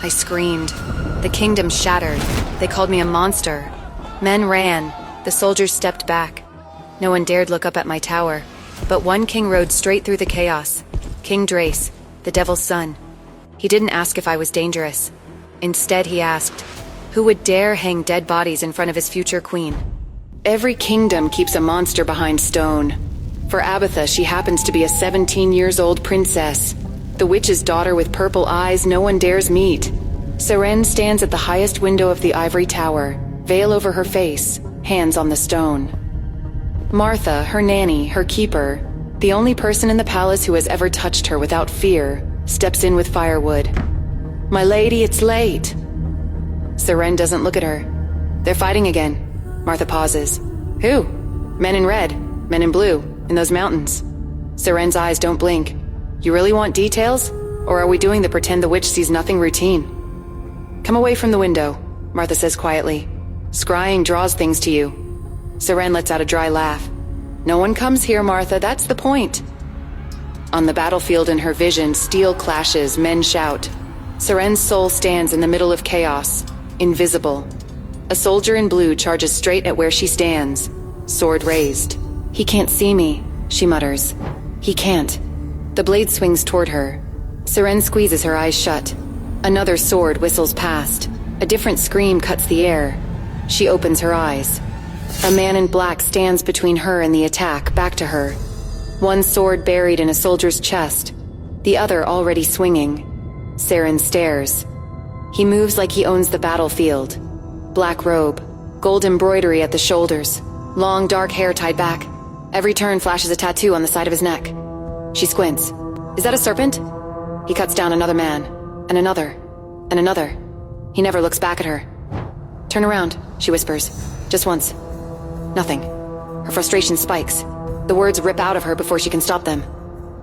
I screamed. The kingdom shattered. They called me a monster. Men ran. The soldiers stepped back. No one dared look up at my tower. But one king rode straight through the chaos. King Drace, the devil's son. He didn't ask if I was dangerous. Instead, he asked, who would dare hang dead bodies in front of his future queen? Every kingdom keeps a monster behind stone. For Abatha, she happens to be a 17-years-old princess. The witch's daughter with purple eyes no one dares meet. Seren stands at the highest window of the ivory tower, veil over her face, hands on the stone. Martha, her nanny, her keeper, the only person in the palace who has ever touched her without fear, steps in with firewood. "My lady, it's late." Seren doesn't look at her. "They're fighting again." Martha pauses. "Who?" "Men in red, men in blue, in those mountains." Seren's eyes don't blink. "You really want details? Or are we doing the pretend the witch sees nothing routine?" "Come away from the window," Martha says quietly. "Scrying draws things to you." Seren lets out a dry laugh. "No one comes here, Martha, that's the point." On the battlefield in her vision, steel clashes, men shout. Seren's soul stands in the middle of chaos, invisible. A soldier in blue charges straight at where she stands, sword raised. "He can't see me," she mutters. "He can't." The blade swings toward her. Seren squeezes her eyes shut. Another sword whistles past. A different scream cuts the air. She opens her eyes. A man in black stands between her and the attack, back to her. One sword buried in a soldier's chest, the other already swinging. Seren stares. He moves like he owns the battlefield. Black robe, gold embroidery at the shoulders, long dark hair tied back. Every turn flashes a tattoo on the side of his neck. She squints. "Is that a serpent?" He cuts down another man, and another, and another. He never looks back at her. "Turn around," she whispers. "Just once." Nothing. Her frustration spikes. The words rip out of her before she can stop them.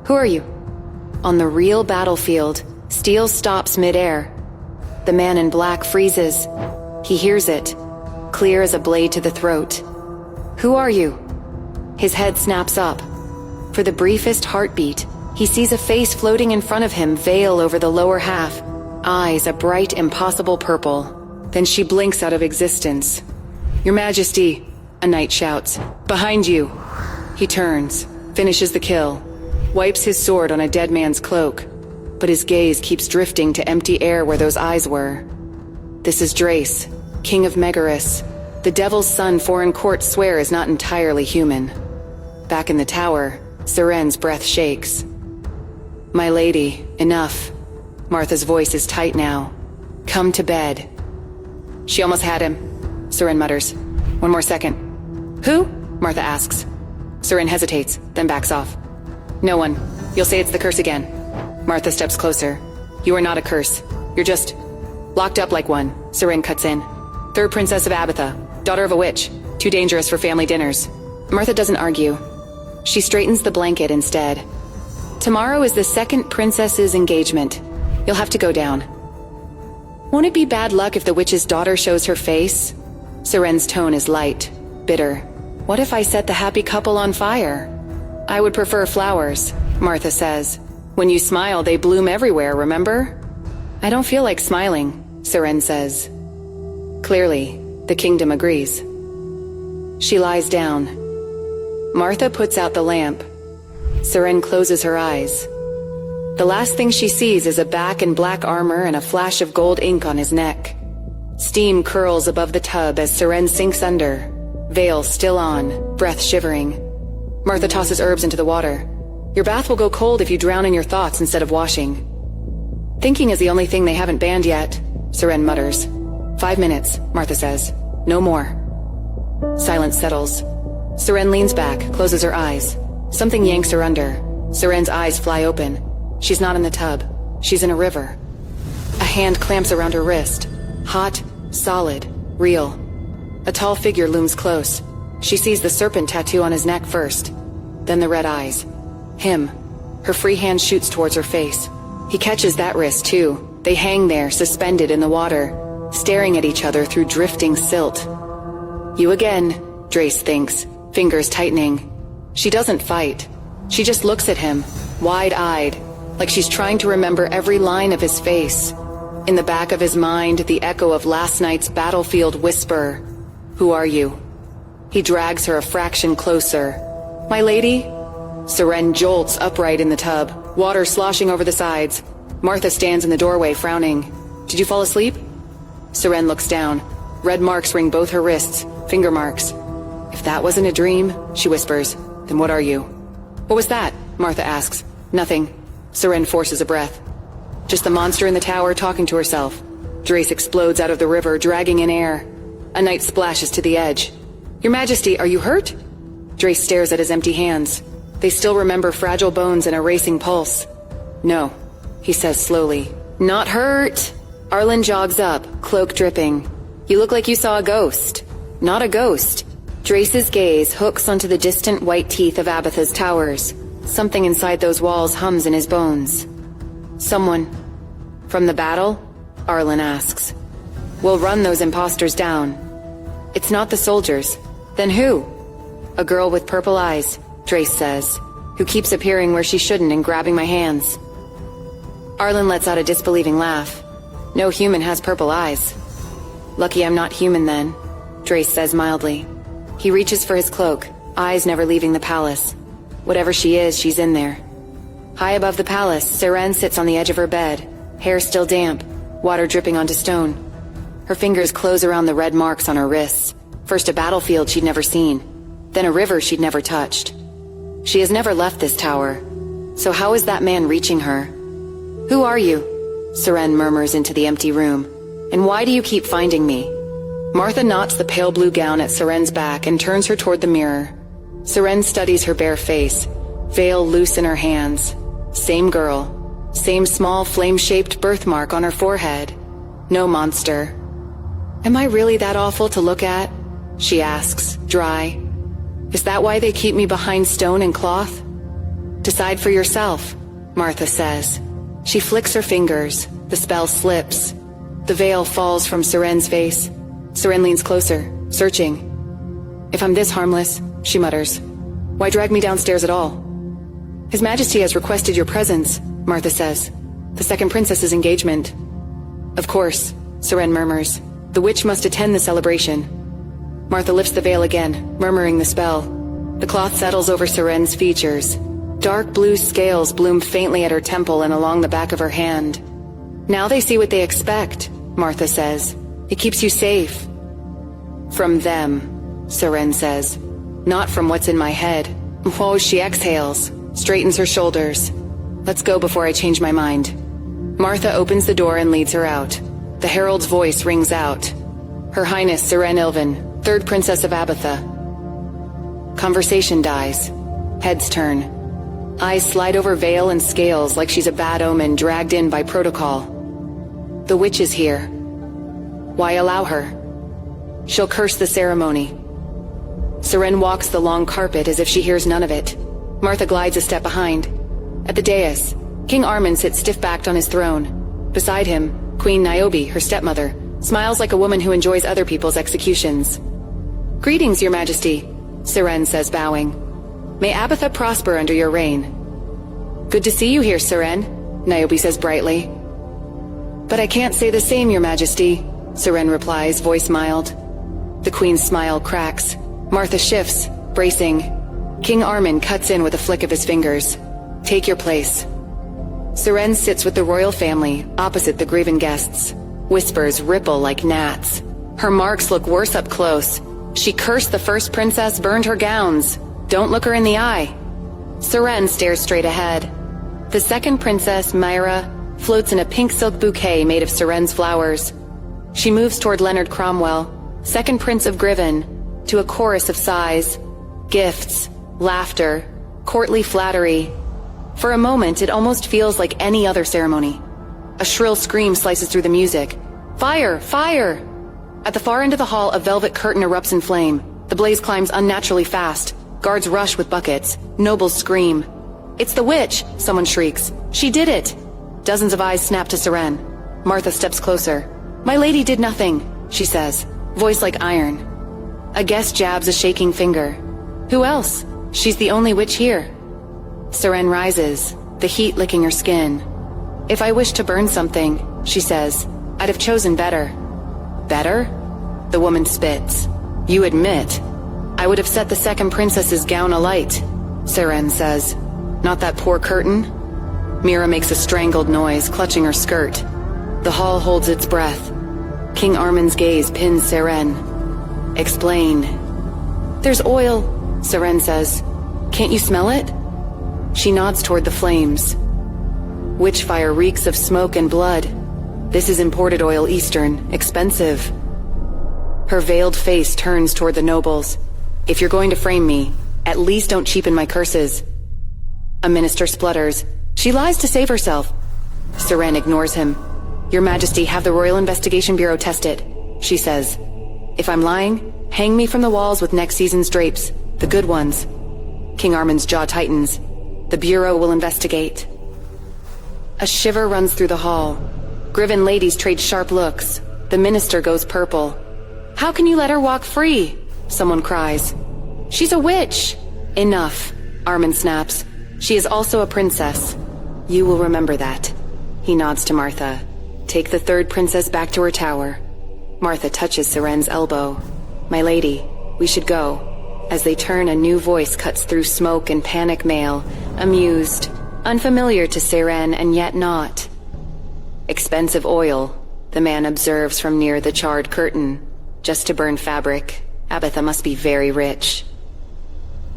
"Who are you?" On the real battlefield, steel stops midair. The man in black freezes. He hears it, clear as a blade to the throat. "Who are you?" His head snaps up. For the briefest heartbeat, he sees a face floating in front of him, veil over the lower half, eyes a bright, impossible purple. Then she blinks out of existence. "Your Majesty," a knight shouts. "Behind you." He turns, finishes the kill, wipes his sword on a dead man's cloak, but his gaze keeps drifting to empty air where those eyes were. This is Drace, King of Megaris, the devil's son foreign courts swear is not entirely human. Back in the tower, Seren's breath shakes. "My lady, enough." Martha's voice is tight now. "Come to bed." "She almost had him," Seren mutters. "One more second." "Who?" Martha asks. Seren hesitates, then backs off. "No one. You'll say it's the curse again." Martha steps closer. "You are not a curse. You're just locked up like one," Seren cuts in. "Third princess of Abatha, daughter of a witch, too dangerous for family dinners." Martha doesn't argue. She straightens the blanket instead. "Tomorrow is the second princess's engagement. You'll have to go down." "Won't it be bad luck if the witch's daughter shows her face?" Seren's tone is light, bitter. "What if I set the happy couple on fire?" "I would prefer flowers," Martha says. "When you smile, they bloom everywhere, remember?" "I don't feel like smiling," Seren says. Clearly, the kingdom agrees. She lies down. Martha puts out the lamp. Seren closes her eyes. The last thing she sees is a back in black armor and a flash of gold ink on his neck. Steam curls above the tub as Seren sinks under, veil still on, breath shivering. Martha tosses herbs into the water. "Your bath will go cold if you drown in your thoughts instead of washing." "Thinking is the only thing they haven't banned yet," Seren mutters. 5 minutes, Martha says. "No more." Silence settles. Seren leans back, closes her eyes. Something yanks her under. Seren's eyes fly open. She's not in the tub. She's in a river. A hand clamps around her wrist. Hot, solid, real. A tall figure looms close. She sees the serpent tattoo on his neck first, then the red eyes. Him. Her free hand shoots towards her face. He catches that wrist too. They hang there, suspended in the water, staring at each other through drifting silt. "You again," Drace thinks, fingers tightening. She doesn't fight. She just looks at him, wide-eyed, like she's trying to remember every line of his face. In the back of his mind, the echo of last night's battlefield whisper. Who are you? He drags her a fraction closer. My lady? Seren jolts upright in the tub, water sloshing over the sides. Martha stands in the doorway, frowning. Did you fall asleep? Seren looks down. Red marks ring both her wrists, finger marks. If that wasn't a dream, she whispers, then what are you? What was that? Martha asks. Nothing. Seren forces a breath. Just the monster in the tower talking to herself. Drace explodes out of the river, dragging in air. A knight splashes to the edge. Your Majesty, are you hurt? Drace stares at his empty hands. They still remember fragile bones and a racing pulse. No, he says slowly. Not hurt. Arlen jogs up, cloak dripping. You look like you saw a ghost. Not a ghost. Drace's gaze hooks onto the distant white teeth of Abatha's towers. Something inside those walls hums in his bones. Someone. From the battle? Arlen asks. We'll run those imposters down. It's not the soldiers. Then who? A girl with purple eyes, Drace says, who keeps appearing where she shouldn't and grabbing my hands. Arlen lets out a disbelieving laugh. No human has purple eyes. Lucky I'm not human then, Drace says mildly. He reaches for his cloak, eyes never leaving the palace. Whatever she is, she's in there. High above the palace, Seren sits on the edge of her bed, hair still damp, water dripping onto stone. Her fingers close around the red marks on her wrists. First a battlefield she'd never seen, then a river she'd never touched. She has never left this tower. So how is that man reaching her? Who are you? Seren murmurs into the empty room. And why do you keep finding me? Martha knots the pale blue gown at Seren's back and turns her toward the mirror. Seren studies her bare face, veil loose in her hands. Same girl. Same small flame-shaped birthmark on her forehead. No monster. Am I really that awful to look at? She asks, dry. Is that why they keep me behind stone and cloth? Decide for yourself, Martha says. She flicks her fingers. The spell slips. The veil falls from Seren's face. Seren leans closer, searching. If I'm this harmless, she mutters, why drag me downstairs at all? His Majesty has requested your presence, Martha says. The second princess's engagement. Of course, Seren murmurs. The witch must attend the celebration. Martha lifts the veil again, murmuring the spell. The cloth settles over Seren's features. Dark blue scales bloom faintly at her temple and along the back of her hand. Now they see what they expect, Martha says. It keeps you safe. From them, Seren says. Not from what's in my head. Whoa, she exhales, straightens her shoulders. Let's go before I change my mind. Martha opens the door and leads her out. The herald's voice rings out. Her Highness Seren Ilven, 3rd Princess of Abatha. Conversation dies. Heads turn. Eyes slide over veil and scales like she's a bad omen dragged in by protocol. The witch is here. Why allow her? She'll curse the ceremony. Seren walks the long carpet as if she hears none of it. Martha glides a step behind. At the dais, King Armin sits stiff-backed on his throne. Beside him, Queen Niobe, her stepmother, smiles like a woman who enjoys other people's executions. Greetings, Your Majesty, Seren says, bowing. May Abatha prosper under your reign. Good to see you here, Seren, Niobe says brightly. But I can't say the same, Your Majesty, Seren replies, voice mild. The Queen's smile cracks. Martha shifts, bracing. King Armin cuts in with a flick of his fingers. Take your place. Seren sits with the royal family, opposite the graven guests. Whispers ripple like gnats. Her marks look worse up close. She cursed the first princess, burned her gowns. Don't look her in the eye. Seren stares straight ahead. The second princess, Myra, floats in a pink silk bouquet made of Seren's flowers. She moves toward Leonard Cromwell, second prince of Griven, to a chorus of sighs, gifts, laughter, courtly flattery. For a moment, it almost feels like any other ceremony. A shrill scream slices through the music. Fire! Fire! At the far end of the hall, a velvet curtain erupts in flame. The blaze climbs unnaturally fast. Guards rush with buckets. Nobles scream. It's the witch! Someone shrieks. She did it! Dozens of eyes snap to Seren. Martha steps closer. My lady did nothing, she says, voice like iron. A guest jabs a shaking finger. Who else? She's the only witch here. Seren rises, the heat licking her skin. If I wish to burn something, she says. I'd have chosen better. Better? The woman spits. You admit. I would have set the second princess's gown alight, Seren says. Not that poor curtain? Mira makes a strangled noise, clutching her skirt. The hall holds its breath. King Armin's gaze pins Seren. Explain. There's oil, Seren says. Can't you smell it? She nods toward the flames. Witchfire reeks of smoke and blood. This is imported oil, Eastern, expensive. Her veiled face turns toward the nobles. If you're going to frame me, at least don't cheapen my curses. A minister splutters. She lies to save herself. Seren ignores him. Your Majesty, have the Royal Investigation Bureau test it, she says. If I'm lying, hang me from the walls with next season's drapes, the good ones. King Armin's jaw tightens. The Bureau will investigate. A shiver runs through the hall. Griven ladies trade sharp looks. The minister goes purple. How can you let her walk free? Someone cries. She's a witch. Enough, Armin snaps. She is also a princess. You will remember that. He nods to Martha. Take the third princess back to her tower. Martha touches Seren's elbow. My lady, we should go. As they turn, a new voice cuts through smoke and panic mail, amused, unfamiliar to Seren and yet not. Expensive oil, the man observes from near the charred curtain. Just to burn fabric. Abatha must be very rich.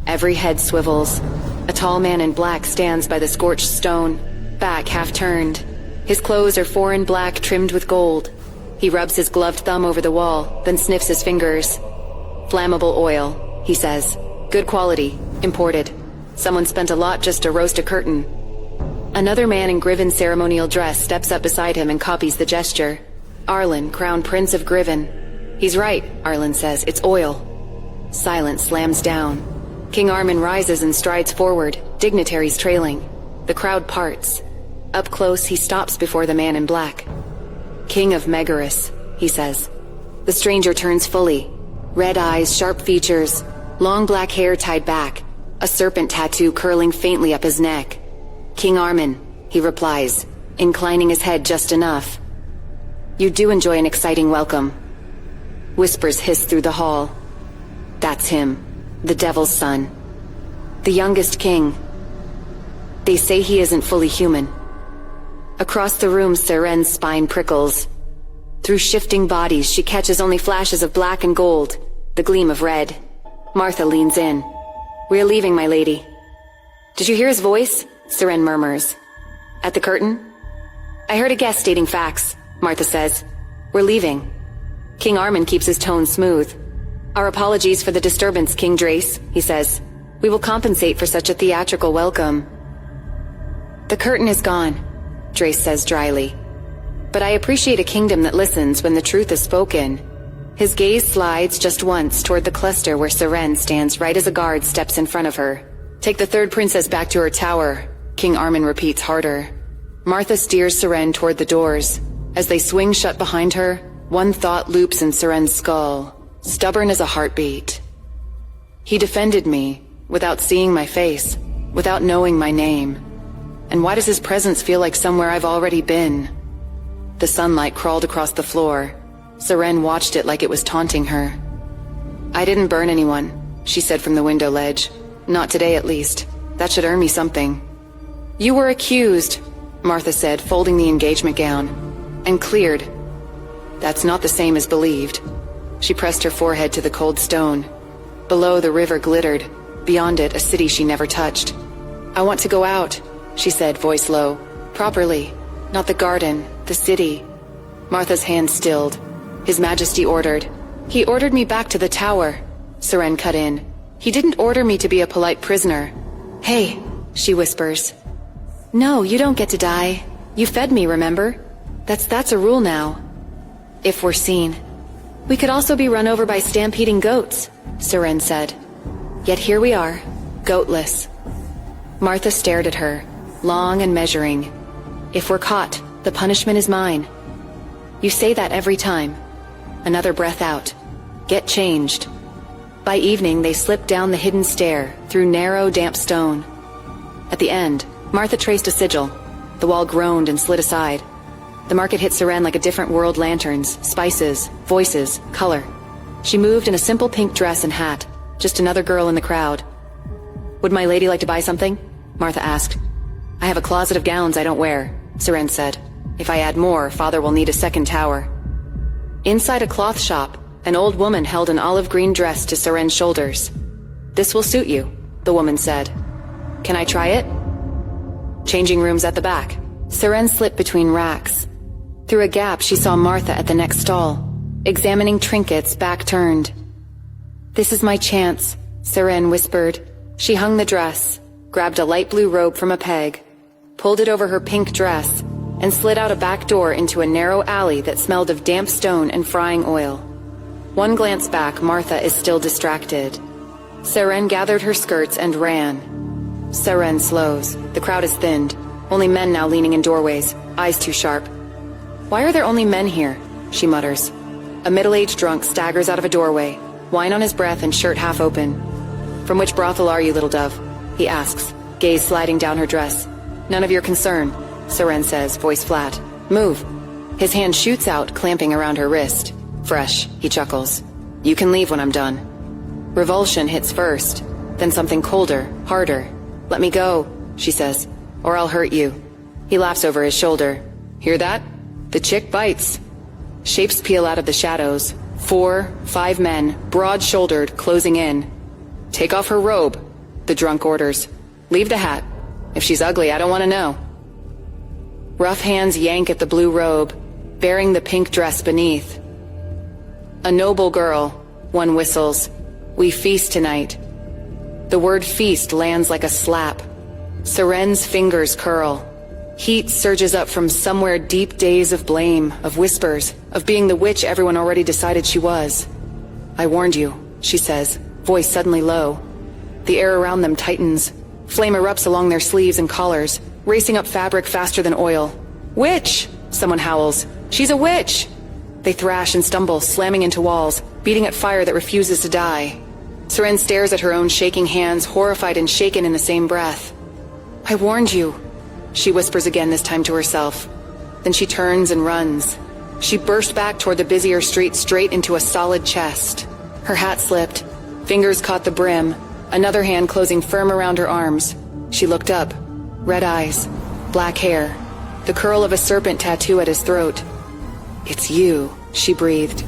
Every head swivels. A tall man in black stands by the scorched stone, back half turned. His clothes are foreign black trimmed with gold. He rubs his gloved thumb over the wall, then sniffs his fingers. Flammable oil, he says. Good quality, imported. Someone spent a lot just to roast a curtain. Another man in Griven ceremonial dress steps up beside him and copies the gesture. Arlen, Crown Prince of Griven. He's right, Arlen says. It's oil. Silence slams down. King Armin rises and strides forward, dignitaries trailing. The crowd parts. Up close, he stops before the man in black. King of Megaris, he says. The stranger turns fully. Red eyes, sharp features, long black hair tied back, a serpent tattoo curling faintly up his neck. King Armin, he replies, inclining his head just enough. You do enjoy an exciting welcome. Whispers hiss through the hall. That's him, the Devil's son. The youngest king. They say he isn't fully human. Across the room, Seren's spine prickles. Through shifting bodies, she catches only flashes of black and gold, the gleam of red. Martha leans in. We're leaving, my lady. Did you hear his voice? Seren murmurs. At the curtain? I heard a guest stating facts, Martha says. We're leaving. King Armin keeps his tone smooth. Our apologies for the disturbance, King Drace, he says. We will compensate for such a theatrical welcome. The curtain is gone, Drace says dryly. But I appreciate a kingdom that listens when the truth is spoken. His gaze slides just once toward the cluster where Seren stands right as a guard steps in front of her. Take the third princess back to her tower, King Armin repeats harder. Martha steers Seren toward the doors. As they swing shut behind her, one thought loops in Seren's skull, stubborn as a heartbeat. He defended me, without seeing my face, without knowing my name. And why does his presence feel like somewhere I've already been? The sunlight crawled across the floor. Seren watched it like it was taunting her. I didn't burn anyone, she said from the window ledge. Not today, at least. That should earn me something. You were accused, Martha said, folding the engagement gown. And cleared. That's not the same as believed. She pressed her forehead to the cold stone. Below, the river glittered. Beyond it, a city she never touched. I want to go out, she said, voice low. Properly. Not the garden, the city. Martha's hand stilled. His Majesty ordered. He ordered me back to the tower, Seren cut in. He didn't order me to be a polite prisoner. Hey, she whispers. No, you don't get to die. You fed me, remember? That's a rule now. If we're seen. We could also be run over by stampeding goats, Seren said. Yet here we are, goatless. Martha stared at her, long and measuring. If we're caught, the punishment is mine. You say that every time. Another breath out. Get changed. By evening, they slipped down the hidden stair, through narrow, damp stone. At the end, Martha traced a sigil. The wall groaned and slid aside. The market hit Seren like a different world: lanterns, spices, voices, color. She moved in a simple pink dress and hat, just another girl in the crowd. "Would my lady like to buy something?" Martha asked. "I have a closet of gowns I don't wear," Seren said. "If I add more, Father will need a second tower." Inside a cloth shop, an old woman held an olive green dress to Seren's shoulders. "This will suit you," the woman said. "Can I try it?" Changing rooms at the back. Seren slipped between racks. Through a gap, she saw Martha at the next stall, examining trinkets, back turned. "This is my chance," Seren whispered. She hung the dress, grabbed a light blue robe from a peg, pulled it over her pink dress, and slid out a back door into a narrow alley that smelled of damp stone and frying oil. One glance back, Martha is still distracted. Seren gathered her skirts and ran. Seren slows. The crowd is thinned. Only men now leaning in doorways, eyes too sharp. "Why are there only men here?" she mutters. A middle-aged drunk staggers out of a doorway, wine on his breath and shirt half open. "From which brothel are you, little dove?" he asks, gaze sliding down her dress. "None of your concern," Seren says, voice flat. "Move." His hand shoots out, clamping around her wrist. "Fresh," he chuckles. "You can leave when I'm done." Revulsion hits first, then something colder, harder. "Let me go," she says, "or I'll hurt you." He laughs over his shoulder. "Hear that? The chick bites." Shapes peel out of the shadows. 4, 5 men, broad-shouldered, closing in. "Take off her robe," the drunk orders. "Leave the hat. If she's ugly, I don't want to know." Rough hands yank at the blue robe, bearing the pink dress beneath. "A noble girl," one whistles. "We feast tonight." The word feast lands like a slap. Seren's fingers curl. Heat surges up from somewhere deep, days of blame, of whispers, of being the witch everyone already decided she was. "I warned you," she says, voice suddenly low. The air around them tightens. Flame erupts along their sleeves and collars, racing up fabric faster than oil. "Witch!" someone howls. "She's a witch!" They thrash and stumble, slamming into walls, beating at fire that refuses to die. Seren stares at her own shaking hands, horrified and shaken in the same breath. "I warned you," she whispers again, this time to herself. Then she turns and runs. She burst back toward the busier street, straight into a solid chest. Her hat slipped. Fingers caught the brim, another hand closing firm around her arms. She looked up. Red eyes, black hair, the curl of a serpent tattoo at his throat. "It's you," she breathed.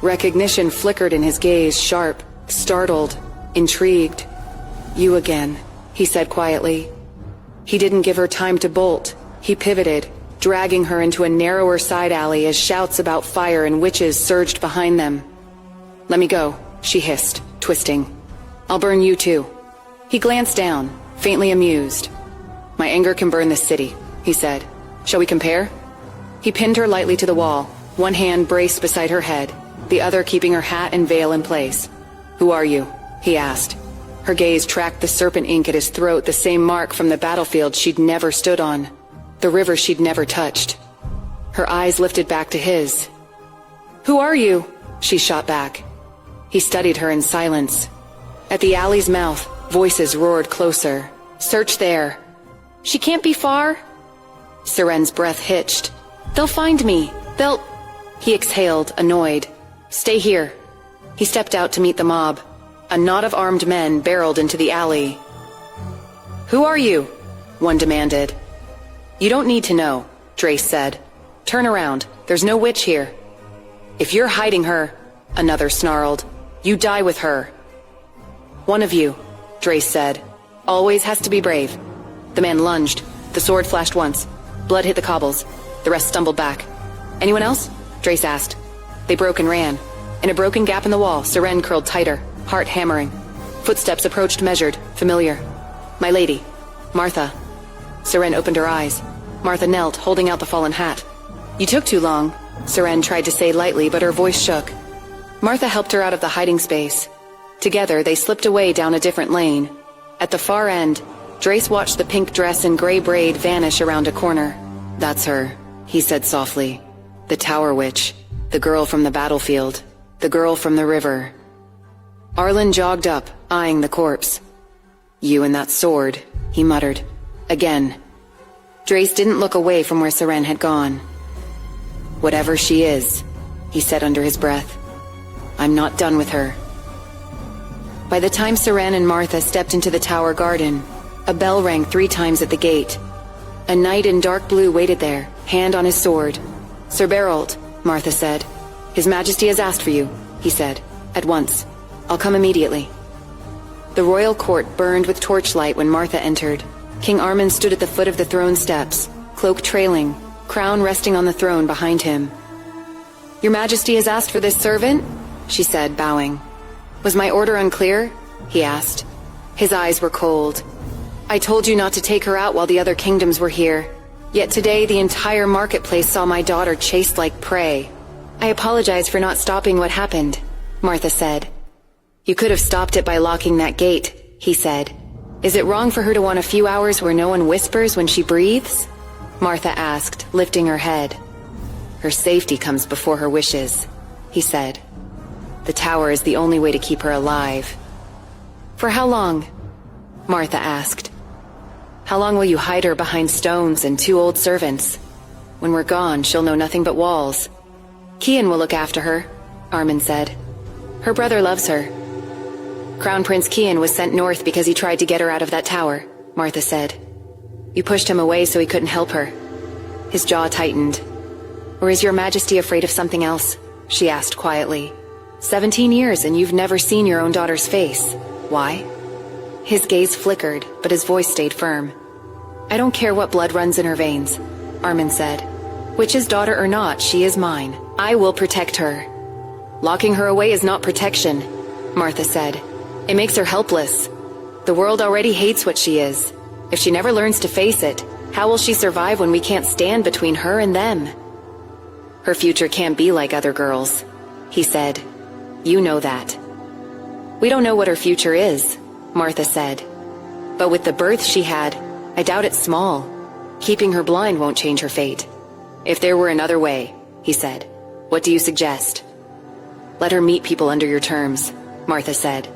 Recognition flickered in his gaze, sharp, startled, intrigued. "You again," he said quietly. He didn't give her time to bolt. He pivoted, dragging her into a narrower side alley as shouts about fire and witches surged behind them. "Let me go," she hissed, twisting. "I'll burn you too." He glanced down, faintly amused. "My anger can burn this city," he said. "Shall we compare?" He pinned her lightly to the wall, one hand braced beside her head, the other keeping her hat and veil in place. "Who are you?" he asked. Her gaze tracked the serpent ink at his throat, the same mark from the battlefield she'd never stood on, the river she'd never touched. Her eyes lifted back to his. "Who are you?" she shot back. He studied her in silence. At the alley's mouth, voices roared closer. "Search there." "She can't be far." Seren's breath hitched. "They'll find me. They'll—" He exhaled, annoyed. "Stay here." He stepped out to meet the mob. A knot of armed men barreled into the alley. "Who are you?" one demanded. "You don't need to know," Drace said. "Turn around. There's no witch here." "If you're hiding her," another snarled, "you die with her." "One of you," Drace said, "always has to be brave." The man lunged. The sword flashed once. Blood hit the cobbles. The rest stumbled back. "Anyone else?" Drace asked. They broke and ran. In a broken gap in the wall, Seren curled tighter, heart hammering. Footsteps approached, measured, familiar. "My lady. Martha." Seren opened her eyes. Martha knelt, holding out the fallen hat. "You took too long," Seren tried to say lightly, but her voice shook. Martha helped her out of the hiding space. Together, they slipped away down a different lane. At the far end, Drace watched the pink dress and gray braid vanish around a corner. "That's her," he said softly. "The Tower Witch. The girl from the battlefield. The girl from the river." Arlen jogged up, eyeing the corpse. "You and that sword," he muttered. Again. Drace didn't look away from where Seren had gone. Whatever she is, he said under his breath. I'm not done with her. By the time Saran and Martha stepped into the tower garden, a bell rang 3 times at the gate. A knight in dark blue waited there, hand on his sword. Sir Berold, Martha said. His Majesty has asked for you, he said. At once. I'll come immediately. The royal court burned with torchlight when Martha entered. King Armin stood at the foot of the throne steps, cloak trailing, crown resting on the throne behind him. Your Majesty has asked for this servant? She said, bowing. Was my order unclear? He asked. His eyes were cold. I told you not to take her out while the other kingdoms were here. Yet today the entire marketplace saw my daughter chased like prey. I apologize for not stopping what happened, Martha said. You could have stopped it by locking that gate, he said. Is it wrong for her to want a few hours where no one whispers when she breathes? Martha asked, lifting her head. Her safety comes before her wishes, he said. The tower is the only way to keep her alive. For how long? Martha asked. How long will you hide her behind stones and 2 old servants? When we're gone, she'll know nothing but walls. Kian will look after her, Armin said. Her brother loves her. Crown Prince Kian was sent north because he tried to get her out of that tower, Martha said. You pushed him away so he couldn't help her. His jaw tightened. Or is your Majesty afraid of something else? She asked quietly. 17 years and you've never seen your own daughter's face. Why? His gaze flickered, but his voice stayed firm. I don't care what blood runs in her veins, Armin said. Witch's daughter or not, she is mine. I will protect her. Locking her away is not protection, Martha said. It makes her helpless. The world already hates what she is. If she never learns to face it, how will she survive when we can't stand between her and them? Her future can't be like other girls, he said. You know that. We don't know what her future is, Martha said. But with the birth she had, I doubt it's small. Keeping her blind won't change her fate. If there were another way, he said. What do you suggest? Let her meet people under your terms, Martha said.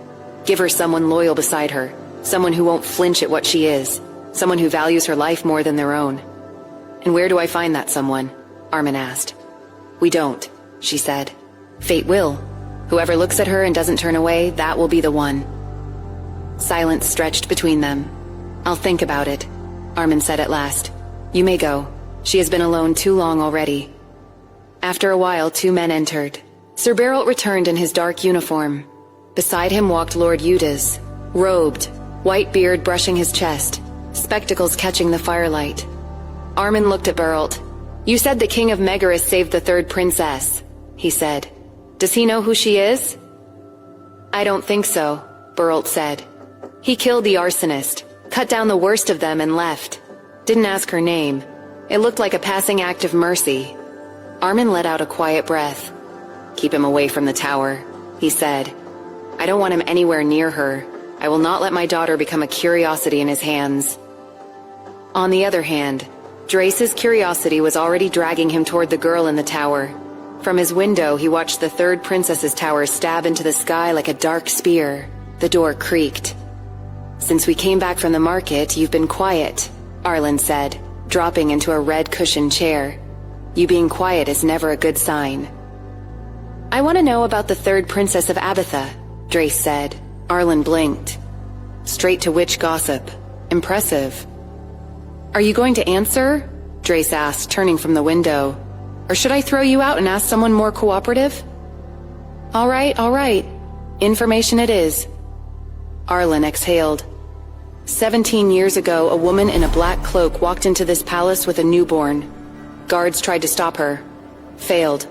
Give her someone loyal beside her, someone who won't flinch at what she is, someone who values her life more than their own. And where do I find that someone? Armin asked. We don't, she said. Fate will. Whoever looks at her and doesn't turn away, that will be the one. Silence stretched between them. I'll think about it, Armin said at last. You may go. She has been alone too long already. After a while, 2 men entered. Sir Beryl returned in his dark uniform. Beside him walked Lord Eudes, robed, white beard brushing his chest, spectacles catching the firelight. Armin looked at Beryl. You said the King of Megaris saved the 3rd princess, he said. Does he know who she is? I don't think so, Beryl said. He killed the arsonist, cut down the worst of them and left. Didn't ask her name. It looked like a passing act of mercy. Armin let out a quiet breath. Keep him away from the tower, he said. I don't want him anywhere near her. I will not let my daughter become a curiosity in his hands. On the other hand, Drace's curiosity was already dragging him toward the girl in the tower. From his window, he watched the 3rd princess's tower stab into the sky like a dark spear. The door creaked. Since we came back from the market, you've been quiet, Arlen said, dropping into a red cushioned chair. You being quiet is never a good sign. I want to know about the 3rd princess of Abatha, Drace said. Arlen blinked. Straight to witch gossip. Impressive. Are you going to answer? Drace asked, turning from the window. Or should I throw you out and ask someone more cooperative? All right. Information it is. Arlen exhaled. 17 years ago, a woman in a black cloak walked into this palace with a newborn. Guards tried to stop her. Failed.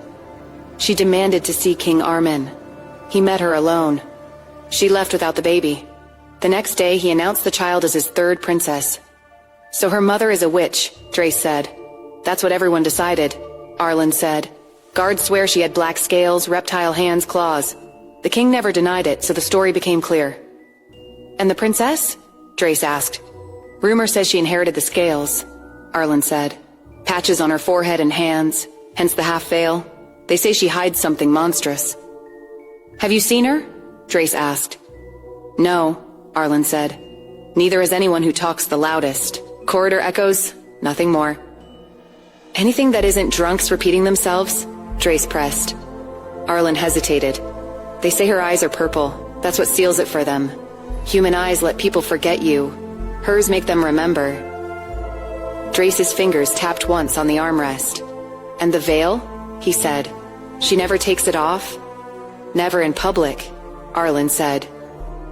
She demanded to see King Armin. He met her alone. She left without the baby. The next day, he announced the child as his 3rd princess. So her mother is a witch, Drace said. That's what everyone decided, Arlen said. Guards swear she had black scales, reptile hands, claws. The king never denied it, so the story became clear. And the princess? Drace asked. Rumor says she inherited the scales, Arlen said. Patches on her forehead and hands, hence the half-veil. They say she hides something monstrous. Have you seen her? Drace asked. No, Arlen said. Neither has anyone who talks the loudest. Corridor echoes, nothing more. Anything that isn't drunks repeating themselves? Drace pressed. Arlen hesitated. They say her eyes are purple. That's what seals it for them. Human eyes let people forget you. Hers make them remember. Drace's fingers tapped once on the armrest. And the veil? He said. She never takes it off? Never in public, Arlen said.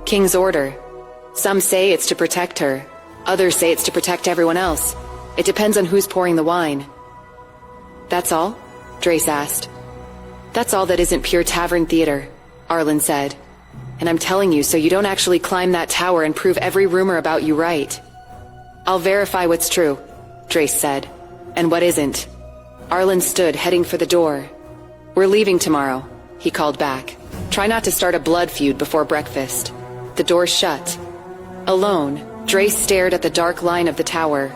King's order. Some say it's to protect her. Others say it's to protect everyone else. It depends on who's pouring the wine. That's all? Drace asked. That's all that isn't pure tavern theater, Arlen said. And I'm telling you so you don't actually climb that tower and prove every rumor about you right. I'll verify what's true, Drace said. And what isn't. Arlen stood, heading for the door. We're leaving tomorrow, he called back. Try not to start a blood feud before breakfast. The door shut. Alone, Drace stared at the dark line of the tower.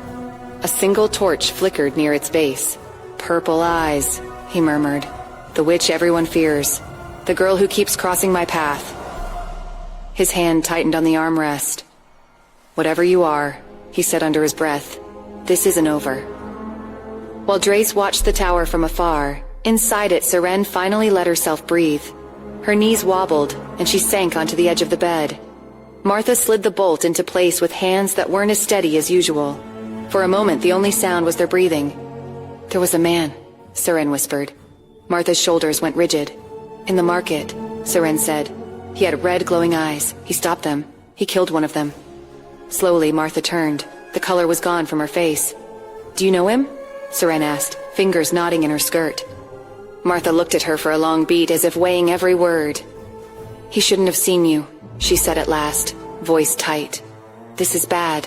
A single torch flickered near its base. Purple eyes, he murmured. The witch everyone fears. The girl who keeps crossing my path. His hand tightened on the armrest. Whatever you are, he said under his breath, this isn't over. While Drace watched the tower from afar, inside it Seren finally let herself breathe. Her knees wobbled, and she sank onto the edge of the bed. Martha slid the bolt into place with hands that weren't as steady as usual. For a moment, the only sound was their breathing. There was a man, Seren whispered. Martha's shoulders went rigid. In the market, Seren said. He had red, glowing eyes. He stopped them. He killed one of them. Slowly, Martha turned. The color was gone from her face. Do you know him? Seren asked, fingers knotting in her skirt. Martha looked at her for a long beat, as if weighing every word. He shouldn't have seen you, she said at last, voice tight. This is bad.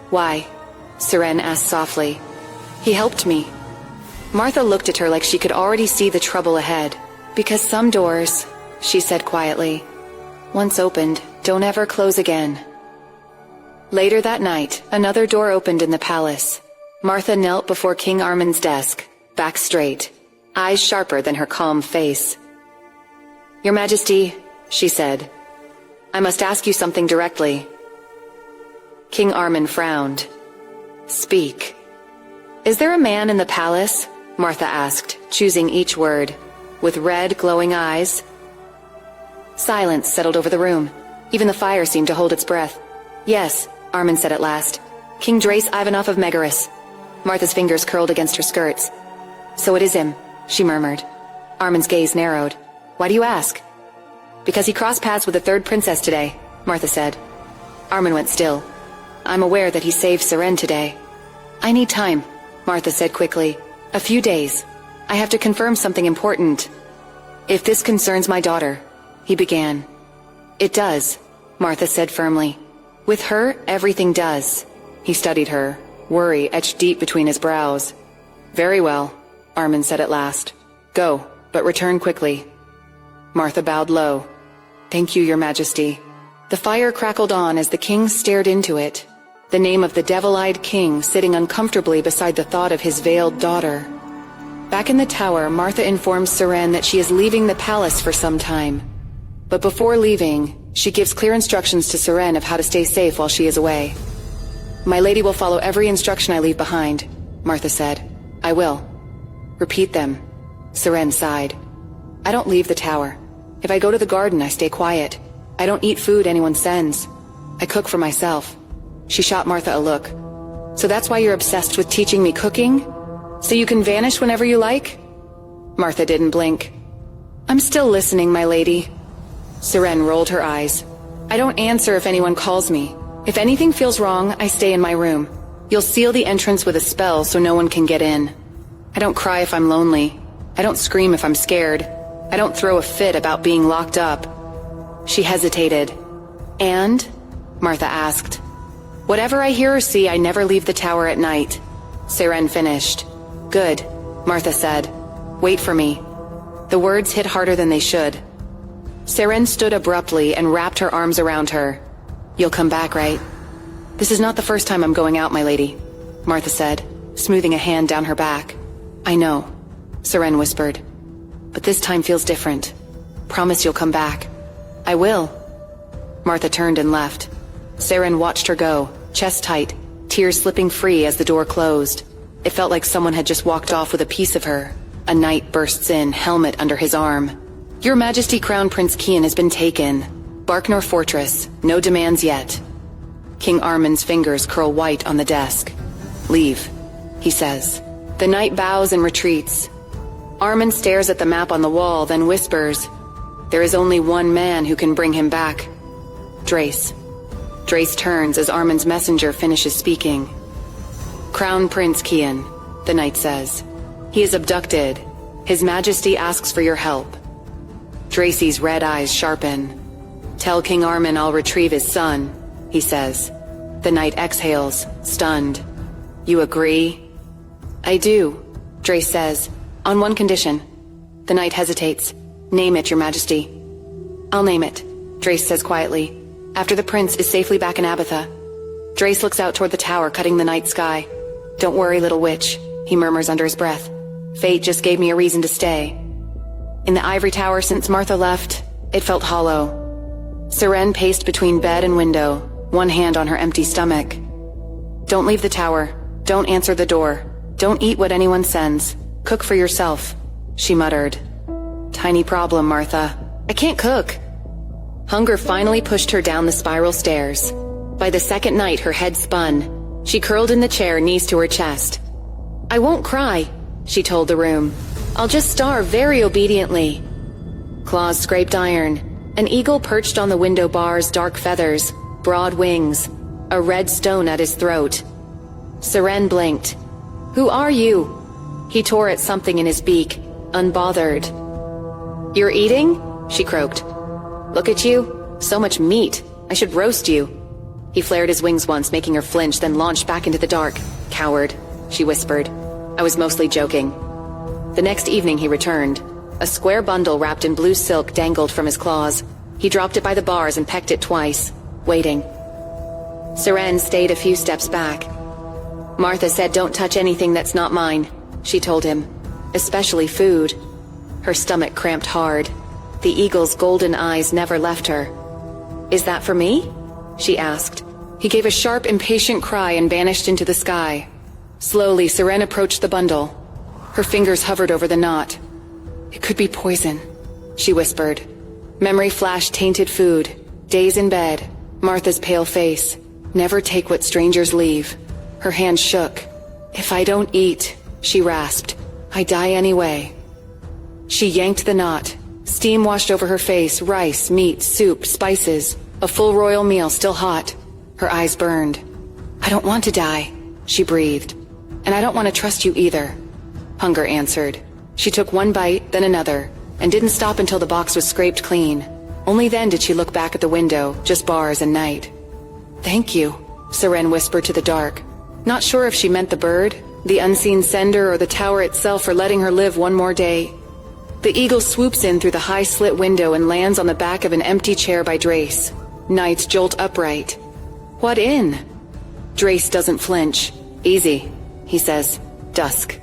Why? Seren asked softly. He helped me. Martha looked at her like she could already see the trouble ahead. Because some doors, she said quietly, once opened, don't ever close again. Later that night, another door opened in the palace. Martha knelt before King Armin's desk, back straight, eyes sharper than her calm face. Your Majesty, she said, I must ask you something directly. King Armin frowned. Speak. Is there a man in the palace? Martha asked, choosing each word, with red, glowing eyes. Silence settled over the room. Even the fire seemed to hold its breath. Yes, Armin said at last. King Drace Ivanov of Megaris. Martha's fingers curled against her skirts. So it is him, she murmured. Armin's gaze narrowed. Why do you ask? Because he crossed paths with the third princess today, Martha said. Armin went still. I'm aware that he saved Seren today. I need time, Martha said quickly. A few days. I have to confirm something important. If this concerns my daughter, he began. It does, Martha said firmly. With her, everything does. He studied her, worry etched deep between his brows. Very well, Armin said at last. Go, but return quickly. Martha bowed low. Thank you, Your Majesty. The fire crackled on as the king stared into it. The name of the devil-eyed king sitting uncomfortably beside the thought of his veiled daughter. Back in the tower, Martha informs Seren that she is leaving the palace for some time. But before leaving, she gives clear instructions to Seren of how to stay safe while she is away. My lady will follow every instruction I leave behind, Martha said. I will. Repeat them. Seren sighed. I don't leave the tower. If I go to the garden, I stay quiet. I don't eat food anyone sends. I cook for myself. She shot Martha a look. So that's why you're obsessed with teaching me cooking? So you can vanish whenever you like? Martha didn't blink. I'm still listening, my lady. Seren rolled her eyes. I don't answer if anyone calls me. If anything feels wrong, I stay in my room. You'll seal the entrance with a spell so no one can get in. I don't cry if I'm lonely. I don't scream if I'm scared. I don't throw a fit about being locked up. She hesitated. And? Martha asked. Whatever I hear or see, I never leave the tower at night. Seren finished. Good, Martha said. Wait for me. The words hit harder than they should. Seren stood abruptly and wrapped her arms around her. You'll come back, right? This is not the first time I'm going out, my lady, Martha said, smoothing a hand down her back. I know, Seren whispered. But this time feels different. Promise you'll come back. I will. Martha turned and left. Seren watched her go, chest tight, tears slipping free as the door closed. It felt like someone had just walked off with a piece of her. A knight bursts in, helmet under his arm. "Your Majesty, Crown Prince Kian has been taken. Barknor Fortress, no demands yet." King Armin's fingers curl white on the desk. "Leave," he says. The knight bows and retreats. Armin stares at the map on the wall, then whispers, "There is only one man who can bring him back. Drace." Drace turns as Armin's messenger finishes speaking. "Crown Prince Kian," the knight says. "He is abducted. His Majesty asks for your help." Drace's red eyes sharpen. "Tell King Armin I'll retrieve his son," he says. The knight exhales, stunned. "You agree?" "I do," Drace says, "on one condition." The knight hesitates. "Name it, Your Majesty." "I'll name it," Drace says quietly, "after the prince is safely back in Abatha." Drace looks out toward the tower, cutting the night sky. "Don't worry, little witch," he murmurs under his breath. "Fate just gave me a reason to stay." In the ivory tower since Martha left, it felt hollow. Seren paced between bed and window, one hand on her empty stomach. "Don't leave the tower. Don't answer the door. Don't eat what anyone sends. Cook for yourself," she muttered. "Tiny problem, Martha. I can't cook." Hunger finally pushed her down the spiral stairs. By the second night, her head spun. She curled in the chair, knees to her chest. "I won't cry," she told the room. "I'll just starve very obediently." Claws scraped iron. An eagle perched on the window bars, dark feathers, broad wings, a red stone at his throat. Seren blinked. "Who are you?" He tore at something in his beak, unbothered. "You're eating?" she croaked. "Look at you. So much meat. I should roast you." He flared his wings once, making her flinch, then launched back into the dark. "Coward," she whispered. "I was mostly joking." The next evening he returned. A square bundle wrapped in blue silk dangled from his claws. He dropped it by the bars and pecked it twice, waiting. Seren stayed a few steps back. "Martha said don't touch anything that's not mine," she told him. "Especially food." Her stomach cramped hard. The eagle's golden eyes never left her. "Is that for me?" she asked. He gave a sharp, impatient cry and vanished into the sky. Slowly, Seren approached the bundle. Her fingers hovered over the knot. "It could be poison," she whispered. Memory flashed tainted food, days in bed, Martha's pale face. Never take what strangers leave. Her hand shook. "If I don't eat," she rasped, "I die anyway." She yanked the knot. Steam washed over her face, rice, meat, soup, spices, a full royal meal still hot. Her eyes burned. "I don't want to die," she breathed. "And I don't want to trust you either." Hunger answered. She took one bite, then another, and didn't stop until the box was scraped clean. Only then did she look back at the window, just bars and night. "Thank you," Seren whispered to the dark. Not sure if she meant the bird, the unseen sender, or the tower itself for letting her live one more day. The eagle swoops in through the high slit window and lands on the back of an empty chair by Drace. Knights jolt upright. "What in?" Drace doesn't flinch. "Easy," he says. "Dusk."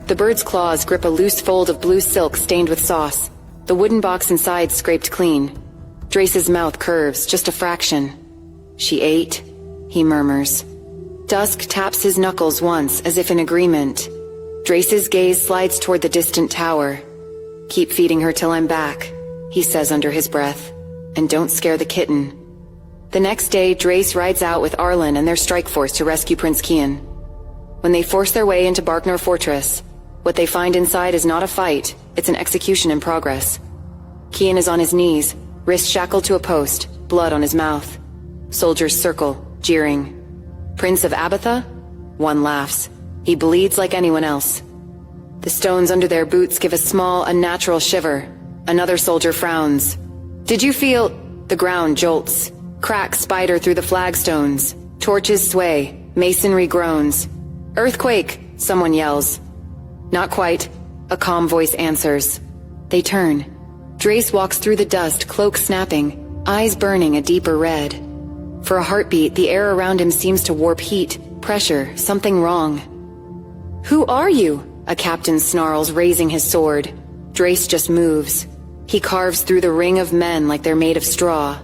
The bird's claws grip a loose fold of blue silk stained with sauce. The wooden box inside scraped clean. Drace's mouth curves, just a fraction. "She ate," he murmurs. Dusk taps his knuckles once, as if in agreement. Drace's gaze slides toward the distant tower. "Keep feeding her till I'm back," he says under his breath. "And don't scare the kitten." The next day, Drace rides out with Arlen and their strike force to rescue Prince Kian. When they force their way into Barknor Fortress, what they find inside is not a fight, it's an execution in progress. Kian is on his knees, wrist shackled to a post, blood on his mouth. Soldiers circle, jeering. "Prince of Abatha?" One laughs. "He bleeds like anyone else." The stones under their boots give a small, unnatural shiver. Another soldier frowns. "Did you feel—" The ground jolts. Cracks spider through the flagstones. Torches sway. Masonry groans. "Earthquake!" someone yells. "Not quite," a calm voice answers. They turn. Drace walks through the dust, cloak snapping, eyes burning a deeper red. For a heartbeat, the air around him seems to warp heat, pressure, something wrong. "Who are you?" a captain snarls, raising his sword. Drace just moves. He carves through the ring of men like they're made of straw.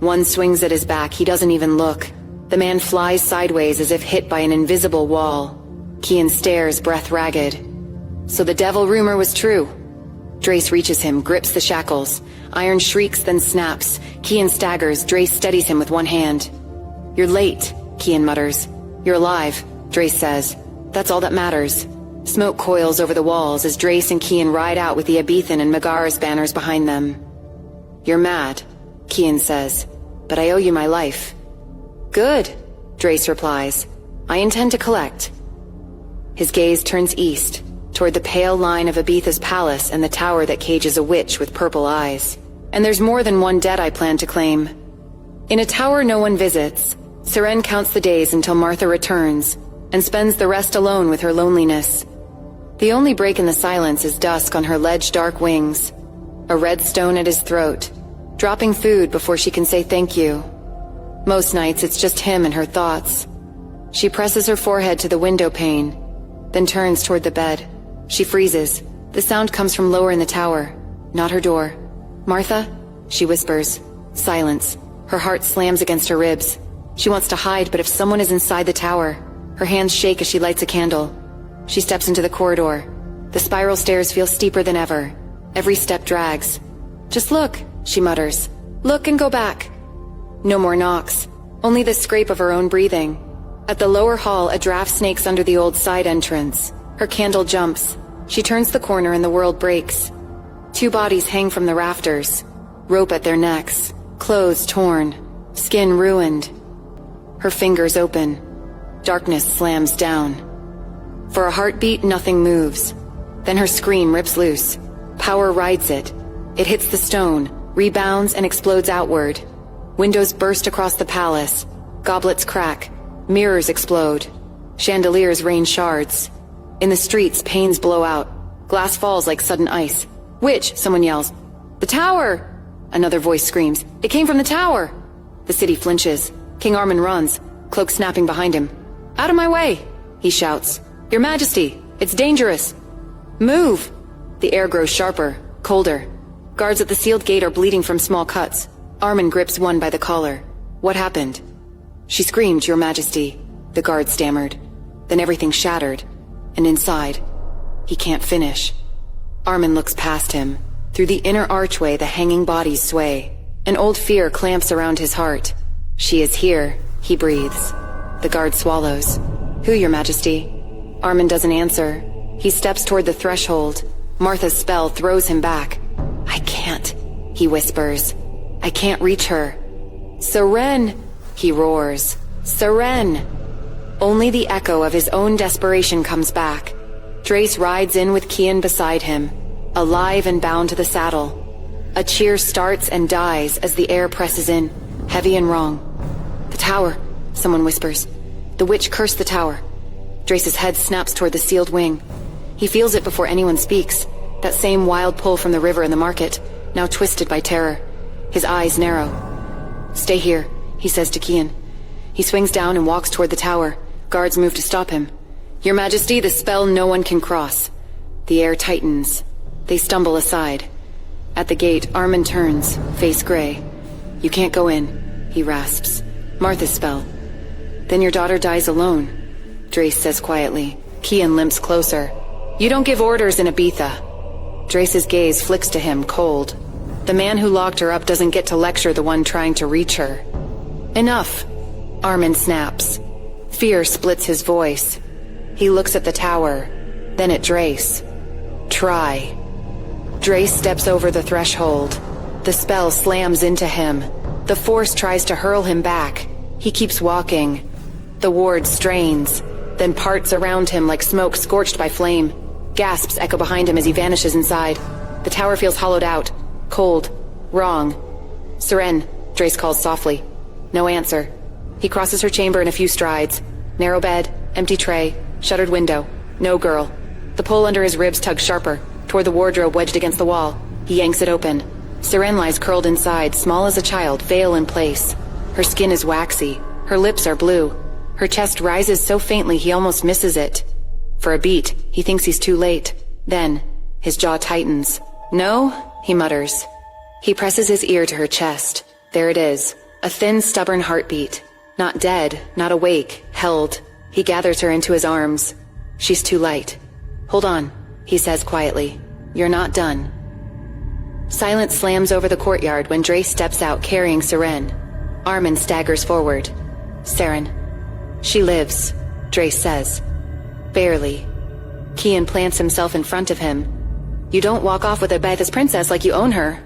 One swings at his back, he doesn't even look. The man flies sideways as if hit by an invisible wall. Kian stares, breath ragged. So the devil rumor was true. Drace reaches him, grips the shackles. Iron shrieks, then snaps. Kian staggers. Drace steadies him with one hand. "You're late," Kian mutters. "You're alive," Drace says. "That's all that matters." Smoke coils over the walls as Drace and Kian ride out with the Abethan and Megaris banners behind them. "You're mad," Kian says, "but I owe you my life." "Good," Drace replies. "I intend to collect." His gaze turns east, toward the pale line of Abetha's palace and the tower that cages a witch with purple eyes. "And there's more than one debt I plan to claim." In a tower no one visits, Seren counts the days until Martha returns, and spends the rest alone with her loneliness. The only break in the silence is dusk on her ledge dark wings, a red stone at his throat, dropping food before she can say thank you. Most nights it's just him and her thoughts. She presses her forehead to the window pane, then turns toward the bed. She freezes. The sound comes from lower in the tower, not her door. "Martha?" she whispers. Silence. Her heart slams against her ribs. She wants to hide, but if someone is inside the tower, her hands shake as she lights a candle. She steps into the corridor. The spiral stairs feel steeper than ever. Every step drags. "Just look," she mutters. "Look and go back." No more knocks, only the scrape of her own breathing. At the lower hall, a draft snakes under the old side entrance. Her candle jumps. She turns the corner and the world breaks. Two bodies hang from the rafters, rope at their necks, clothes torn, skin ruined. Her fingers open. Darkness slams down. For a heartbeat, nothing moves. Then her scream rips loose. Power rides it. It hits the stone, rebounds and explodes outward. Windows burst across the palace. Goblets crack. Mirrors explode. Chandeliers rain shards. In the streets, panes blow out. Glass falls like sudden ice. "Witch!" someone yells. "The tower!" Another voice screams. "It came from the tower!" The city flinches. King Armin runs, cloak snapping behind him. "Out of my way!" he shouts. "Your Majesty, it's dangerous!" "Move!" The air grows sharper, colder. Guards at the sealed gate are bleeding from small cuts. Armin grips one by the collar. "What happened?" "She screamed, Your Majesty," the guard stammered. Then everything shattered. And inside, he can't finish. Armin looks past him. Through the inner archway, the hanging bodies sway. An old fear clamps around his heart. "She is here," he breathes. The guard swallows. "Who, Your Majesty?" Armin doesn't answer. He steps toward the threshold. Martha's spell throws him back. "I can't," he whispers. "I can't reach her." "Seren!" he roars. "Seren!" Only the echo of his own desperation comes back. Drace rides in with Kian beside him, alive and bound to the saddle. A cheer starts and dies as the air presses in, heavy and wrong. "The tower," someone whispers. "The witch cursed the tower." Drace's head snaps toward the sealed wing. He feels it before anyone speaks, that same wild pull from the river and the market, now twisted by terror. His eyes narrow. "Stay here," he says to Kian. He swings down and walks toward the tower. Guards move to stop him. "Your Majesty, the spell no one can cross." The air tightens. They stumble aside. At the gate, Armin turns, face gray. "You can't go in," he rasps. "Martha's spell." "Then your daughter dies alone," Drace says quietly. Kian limps closer. "You don't give orders in Abetha." Drace's gaze flicks to him, cold. The man who locked her up doesn't get to lecture the one trying to reach her. "Enough," Armin snaps. Fear splits his voice. He looks at the tower, then at Drace. "Try." Drace steps over the threshold. The spell slams into him. The force tries to hurl him back. He keeps walking. The ward strains, then parts around him like smoke scorched by flame. Gasps echo behind him as he vanishes inside. The tower feels hollowed out, cold, wrong. "Seren," Drace calls softly. No answer. He crosses her chamber in a few strides. Narrow bed, empty tray, shuttered window. No girl. The pull under his ribs tugs sharper, toward the wardrobe wedged against the wall. He yanks it open. Seren lies curled inside, small as a child, veil in place. Her skin is waxy. Her lips are blue. Her chest rises so faintly he almost misses it. For a beat, he thinks he's too late. Then, his jaw tightens. "No?" he mutters. He presses his ear to her chest. There it is. A thin, stubborn heartbeat. Not dead, not awake, held. He gathers her into his arms. She's too light. Hold on, he says quietly. You're not done. Silence slams over the courtyard when Drace steps out carrying Seren. Armin staggers forward. Seren. She lives, Drace says. Barely. Kian plants himself in front of him. You don't walk off with a Beth's princess like you own her.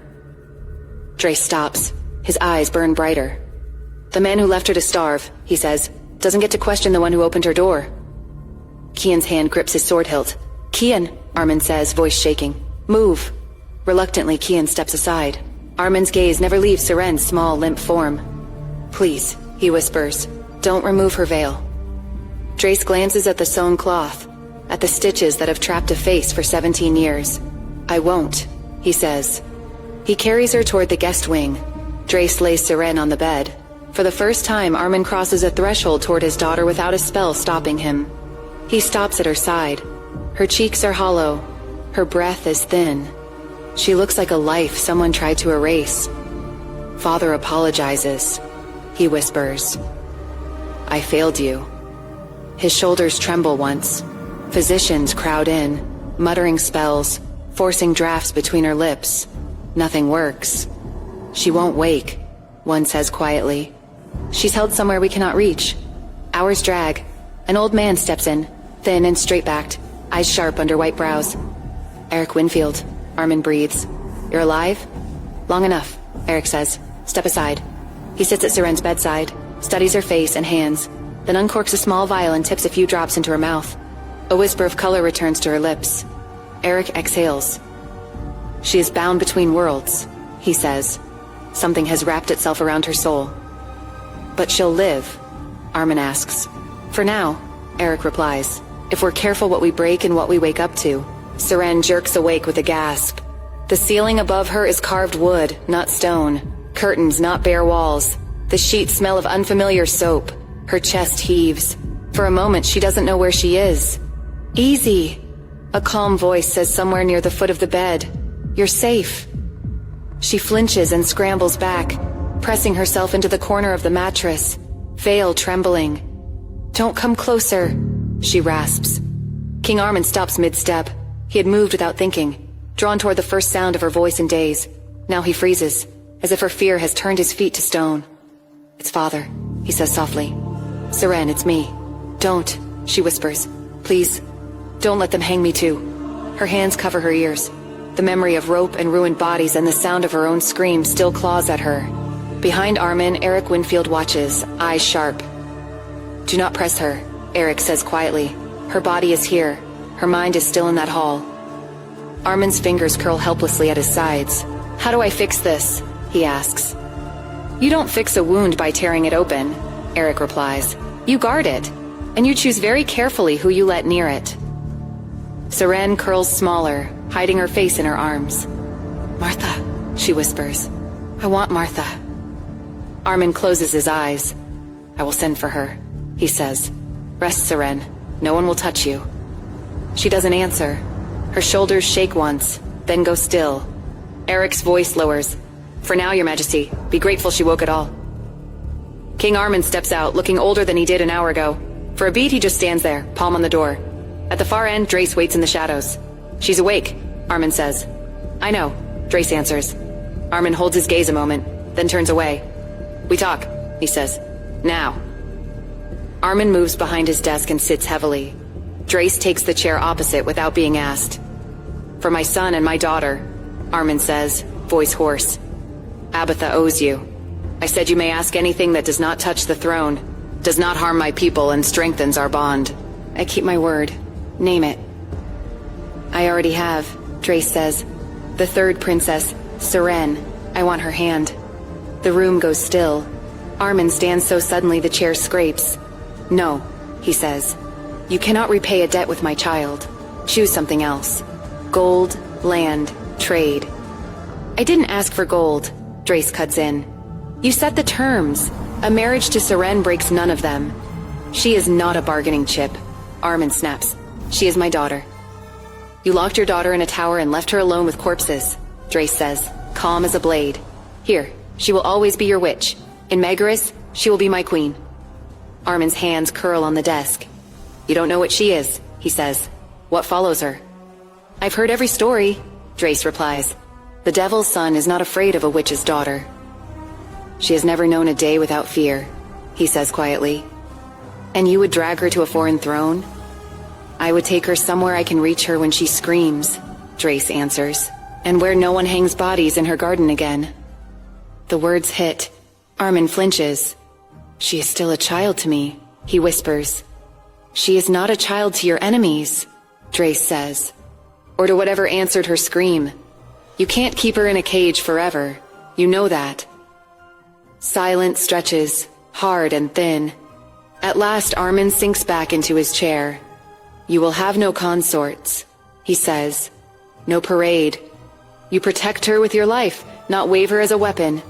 Drace stops. His eyes burn brighter. The man who left her to starve, he says, doesn't get to question the one who opened her door. Kian's hand grips his sword hilt. Kian, Armin says, voice shaking. Move. Reluctantly, Kian steps aside. Armin's gaze never leaves Seren's small, limp form. Please, he whispers, don't remove her veil. Drace glances at the sewn cloth, at the stitches that have trapped a face for 17 years. I won't, he says. He carries her toward the guest wing. Drace lays Seren on the bed. For the first time, Armin crosses a threshold toward his daughter without a spell stopping him. He stops at her side. Her cheeks are hollow. Her breath is thin. She looks like a life someone tried to erase. Father apologizes. He whispers. I failed you. His shoulders tremble once. Physicians crowd in, muttering spells, forcing drafts between her lips. Nothing works. She won't wake, one says quietly. She's held somewhere we cannot reach. Hours drag. An old man steps in, thin and straight-backed, eyes sharp under white brows. Eric Winfield, Armin breathes. You're alive? Long enough, Eric says. Step aside. He sits at Seren's bedside, studies her face and hands, then uncorks a small vial and tips a few drops into her mouth. A whisper of color returns to her lips. Eric exhales. She is bound between worlds, he says. Something has wrapped itself around her soul. But she'll live, Armin asks. For now, Eric replies. If we're careful what we break and what we wake up to. Seren jerks awake with a gasp. The ceiling above her is carved wood, not stone. Curtains, not bare walls. The sheets smell of unfamiliar soap. Her chest heaves. For a moment, she doesn't know where she is. Easy, a calm voice says somewhere near the foot of the bed. You're safe. She flinches and scrambles back, pressing herself into the corner of the mattress, veil trembling. Don't come closer, she rasps. King Armin stops mid-step. He had moved without thinking, drawn toward the first sound of her voice in days. Now he freezes, as if her fear has turned his feet to stone. It's father, he says softly. Seren, it's me. Don't, she whispers. Please, don't let them hang me too. Her hands cover her ears. The memory of rope and ruined bodies and the sound of her own scream still claws at her. Behind Armin, Eric Winfield watches, eyes sharp. Do not press her, Eric says quietly. Her body is here. Her mind is still in that hall. Armin's fingers curl helplessly at his sides. How do I fix this? He asks. You don't fix a wound by tearing it open, Eric replies. You guard it, and you choose very carefully who you let near it. Seren curls smaller, hiding her face in her arms. Martha, she whispers. I want Martha. Armin closes his eyes. I will send for her, he says. Rest, Seren. No one will touch you. She doesn't answer. Her shoulders shake once, then go still. Eric's voice lowers. For now, Your Majesty, be grateful she woke at all. King Armin steps out, looking older than he did an hour ago. For a beat, he just stands there, palm on the door. At the far end, Drace waits in the shadows. She's awake, Armin says. I know, Drace answers. Armin holds his gaze a moment, then turns away. We talk, he says. Now. Armin moves behind his desk and sits heavily. Drace takes the chair opposite without being asked. For my son and my daughter, Armin says, voice hoarse. Abatha owes you. I said you may ask anything that does not touch the throne, does not harm my people and strengthens our bond. I keep my word. Name it. I already have, Drace says. The third princess, Seren. I want her hand. The room goes still. Armin stands so suddenly the chair scrapes. No, he says. You cannot repay a debt with my child. Choose something else. Gold, land, trade. I didn't ask for gold, Drace cuts in. You set the terms. A marriage to Seren breaks none of them. She is not a bargaining chip, Armin snaps. She is my daughter. You locked your daughter in a tower and left her alone with corpses, Drace says, calm as a blade. Here, she will always be your witch. In Megaris, she will be my queen. Armin's hands curl on the desk. You don't know what she is, he says. What follows her? I've heard every story, Drace replies. The devil's son is not afraid of a witch's daughter. She has never known a day without fear, he says quietly. And you would drag her to a foreign throne? I would take her somewhere I can reach her when she screams, Drace answers, and where no one hangs bodies in her garden again. The words hit. Armin flinches. She is still a child to me, he whispers. She is not a child to your enemies, Drace says, or to whatever answered her scream. You can't keep her in a cage forever. You know that. Silence stretches, hard and thin. At last, Armin sinks back into his chair. You will have no consorts, he says. No parade. You protect her with your life, not wave her as a weapon.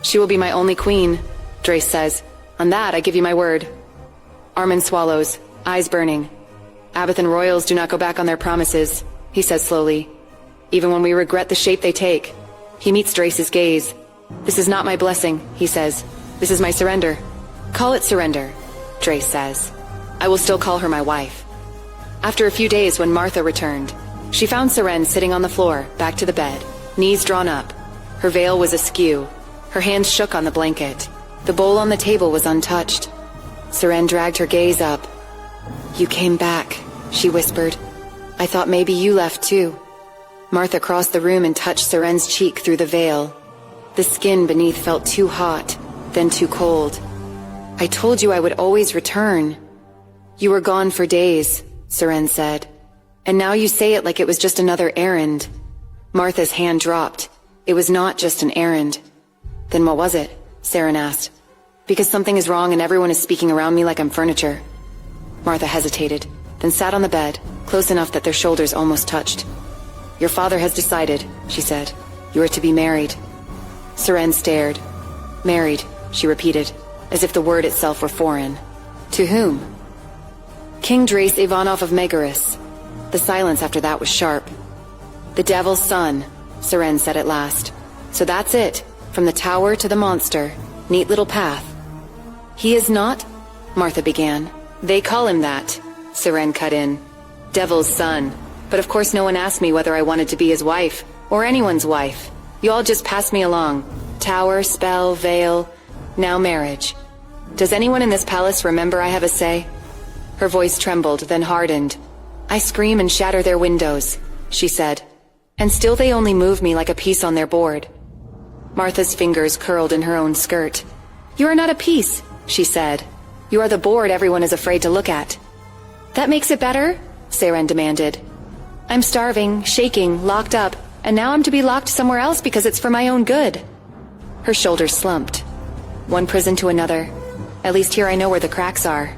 She will be my only queen, Drace says. On that, I give you my word. Armin swallows, eyes burning. Abathan royals do not go back on their promises, he says slowly. Even when we regret the shape they take. He meets Drace's gaze. This is not my blessing, he says. This is my surrender. Call it surrender, Drace says. I will still call her my wife. After a few days, when Martha returned, she found Seren sitting on the floor, back to the bed, knees drawn up. Her veil was askew. Her hands shook on the blanket. The bowl on the table was untouched. Seren dragged her gaze up. You came back, she whispered. I thought maybe you left too. Martha crossed the room and touched Seren's cheek through the veil. The skin beneath felt too hot, then too cold. I told you I would always return. You were gone for days, Seren said. And now you say it like it was just another errand. Martha's hand dropped. It was not just an errand. Then what was it? Seren asked. Because something is wrong and everyone is speaking around me like I'm furniture. Martha hesitated, then sat on the bed, close enough that their shoulders almost touched. Your father has decided, she said. You are to be married. Seren stared. Married, she repeated, as if the word itself were foreign. To whom? King Drace Ivanov of Megaris. The silence after that was sharp. The devil's son, Seren said at last. So that's it, from the tower to the monster. Neat little path. He is not? Martha began. They call him that, Seren cut in. Devil's son. But of course no one asked me whether I wanted to be his wife, or anyone's wife. You all just passed me along. Tower, spell, veil, now marriage. Does anyone in this palace remember I have a say? Her voice trembled, then hardened. I scream and shatter their windows, she said. And still they only move me like a piece on their board. Martha's fingers curled in her own skirt. You are not a piece, she said. You are the board everyone is afraid to look at. That makes it better? Seren demanded. I'm starving, shaking, locked up, and now I'm to be locked somewhere else because it's for my own good. Her shoulders slumped. One prison to another. At least here I know where the cracks are.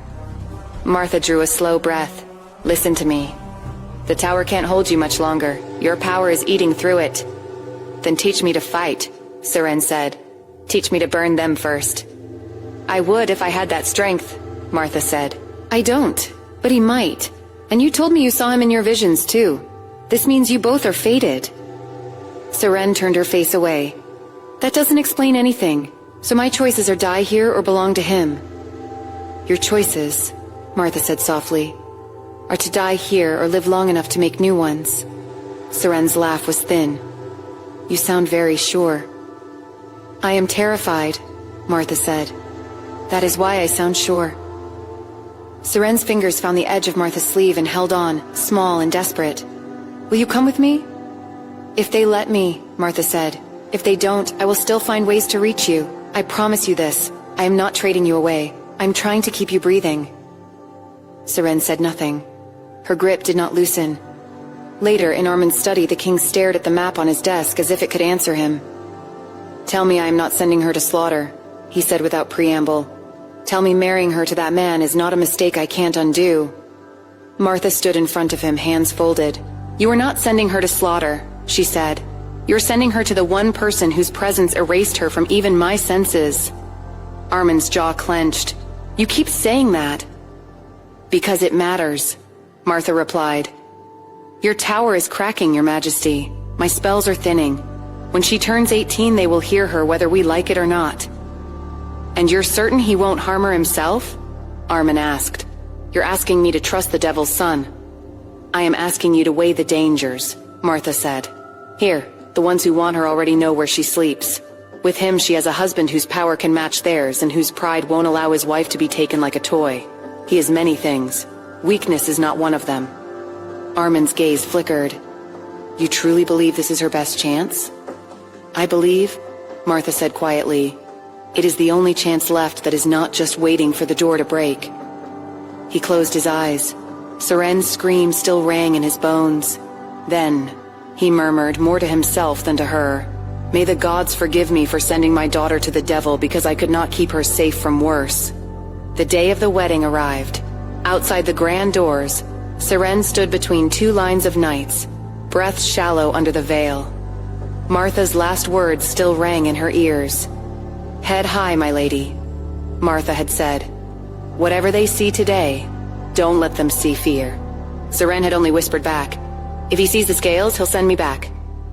Martha drew a slow breath. Listen to me. The tower can't hold you much longer. Your power is eating through it. Then teach me to fight, Seren said. Teach me to burn them first. I would if I had that strength, Martha said. I don't, but he might. And you told me you saw him in your visions too. This means you both are fated. Seren turned her face away. That doesn't explain anything. So my choices are die here or belong to him. Your choices, Martha said softly, are to die here or live long enough to make new ones. Seren's laugh was thin. You sound very sure. I am terrified, Martha said. That is why I sound sure. Seren's fingers found the edge of Martha's sleeve and held on, small and desperate. Will you come with me? If they let me, Martha said. If they don't, I will still find ways to reach you. I promise you this. I am not trading you away. I'm trying to keep you breathing. Seren said nothing. Her grip did not loosen. Later, in Armin's study, the king stared at the map on his desk as if it could answer him. Tell me I am not sending her to slaughter, he said without preamble. Tell me marrying her to that man is not a mistake I can't undo. Martha stood in front of him, hands folded. You are not sending her to slaughter, she said. You're sending her to the one person whose presence erased her from even my senses. Armin's jaw clenched. You keep saying that. Because it matters, Martha replied. Your tower is cracking, Your Majesty. My spells are thinning. When she turns 18, they will hear her whether we like it or not. And you're certain he won't harm her himself? Armin asked. You're asking me to trust the devil's son. I am asking you to weigh the dangers, Martha said. Here, the ones who want her already know where she sleeps. With him she has a husband whose power can match theirs and whose pride won't allow his wife to be taken like a toy. He is many things. Weakness is not one of them. Armin's gaze flickered. You truly believe this is her best chance? I believe, Martha said quietly, it is the only chance left that is not just waiting for the door to break. He closed his eyes. Seren's scream still rang in his bones. Then, he murmured more to himself than to her, may the gods forgive me for sending my daughter to the devil because I could not keep her safe from worse. The day of the wedding arrived. Outside the grand doors, Seren stood between two lines of knights, breaths shallow under the veil. Martha's last words still rang in her ears. Head high, my lady, Martha had said. Whatever they see today, don't let them see fear. Seren had only whispered back, if he sees the scales, he'll send me back.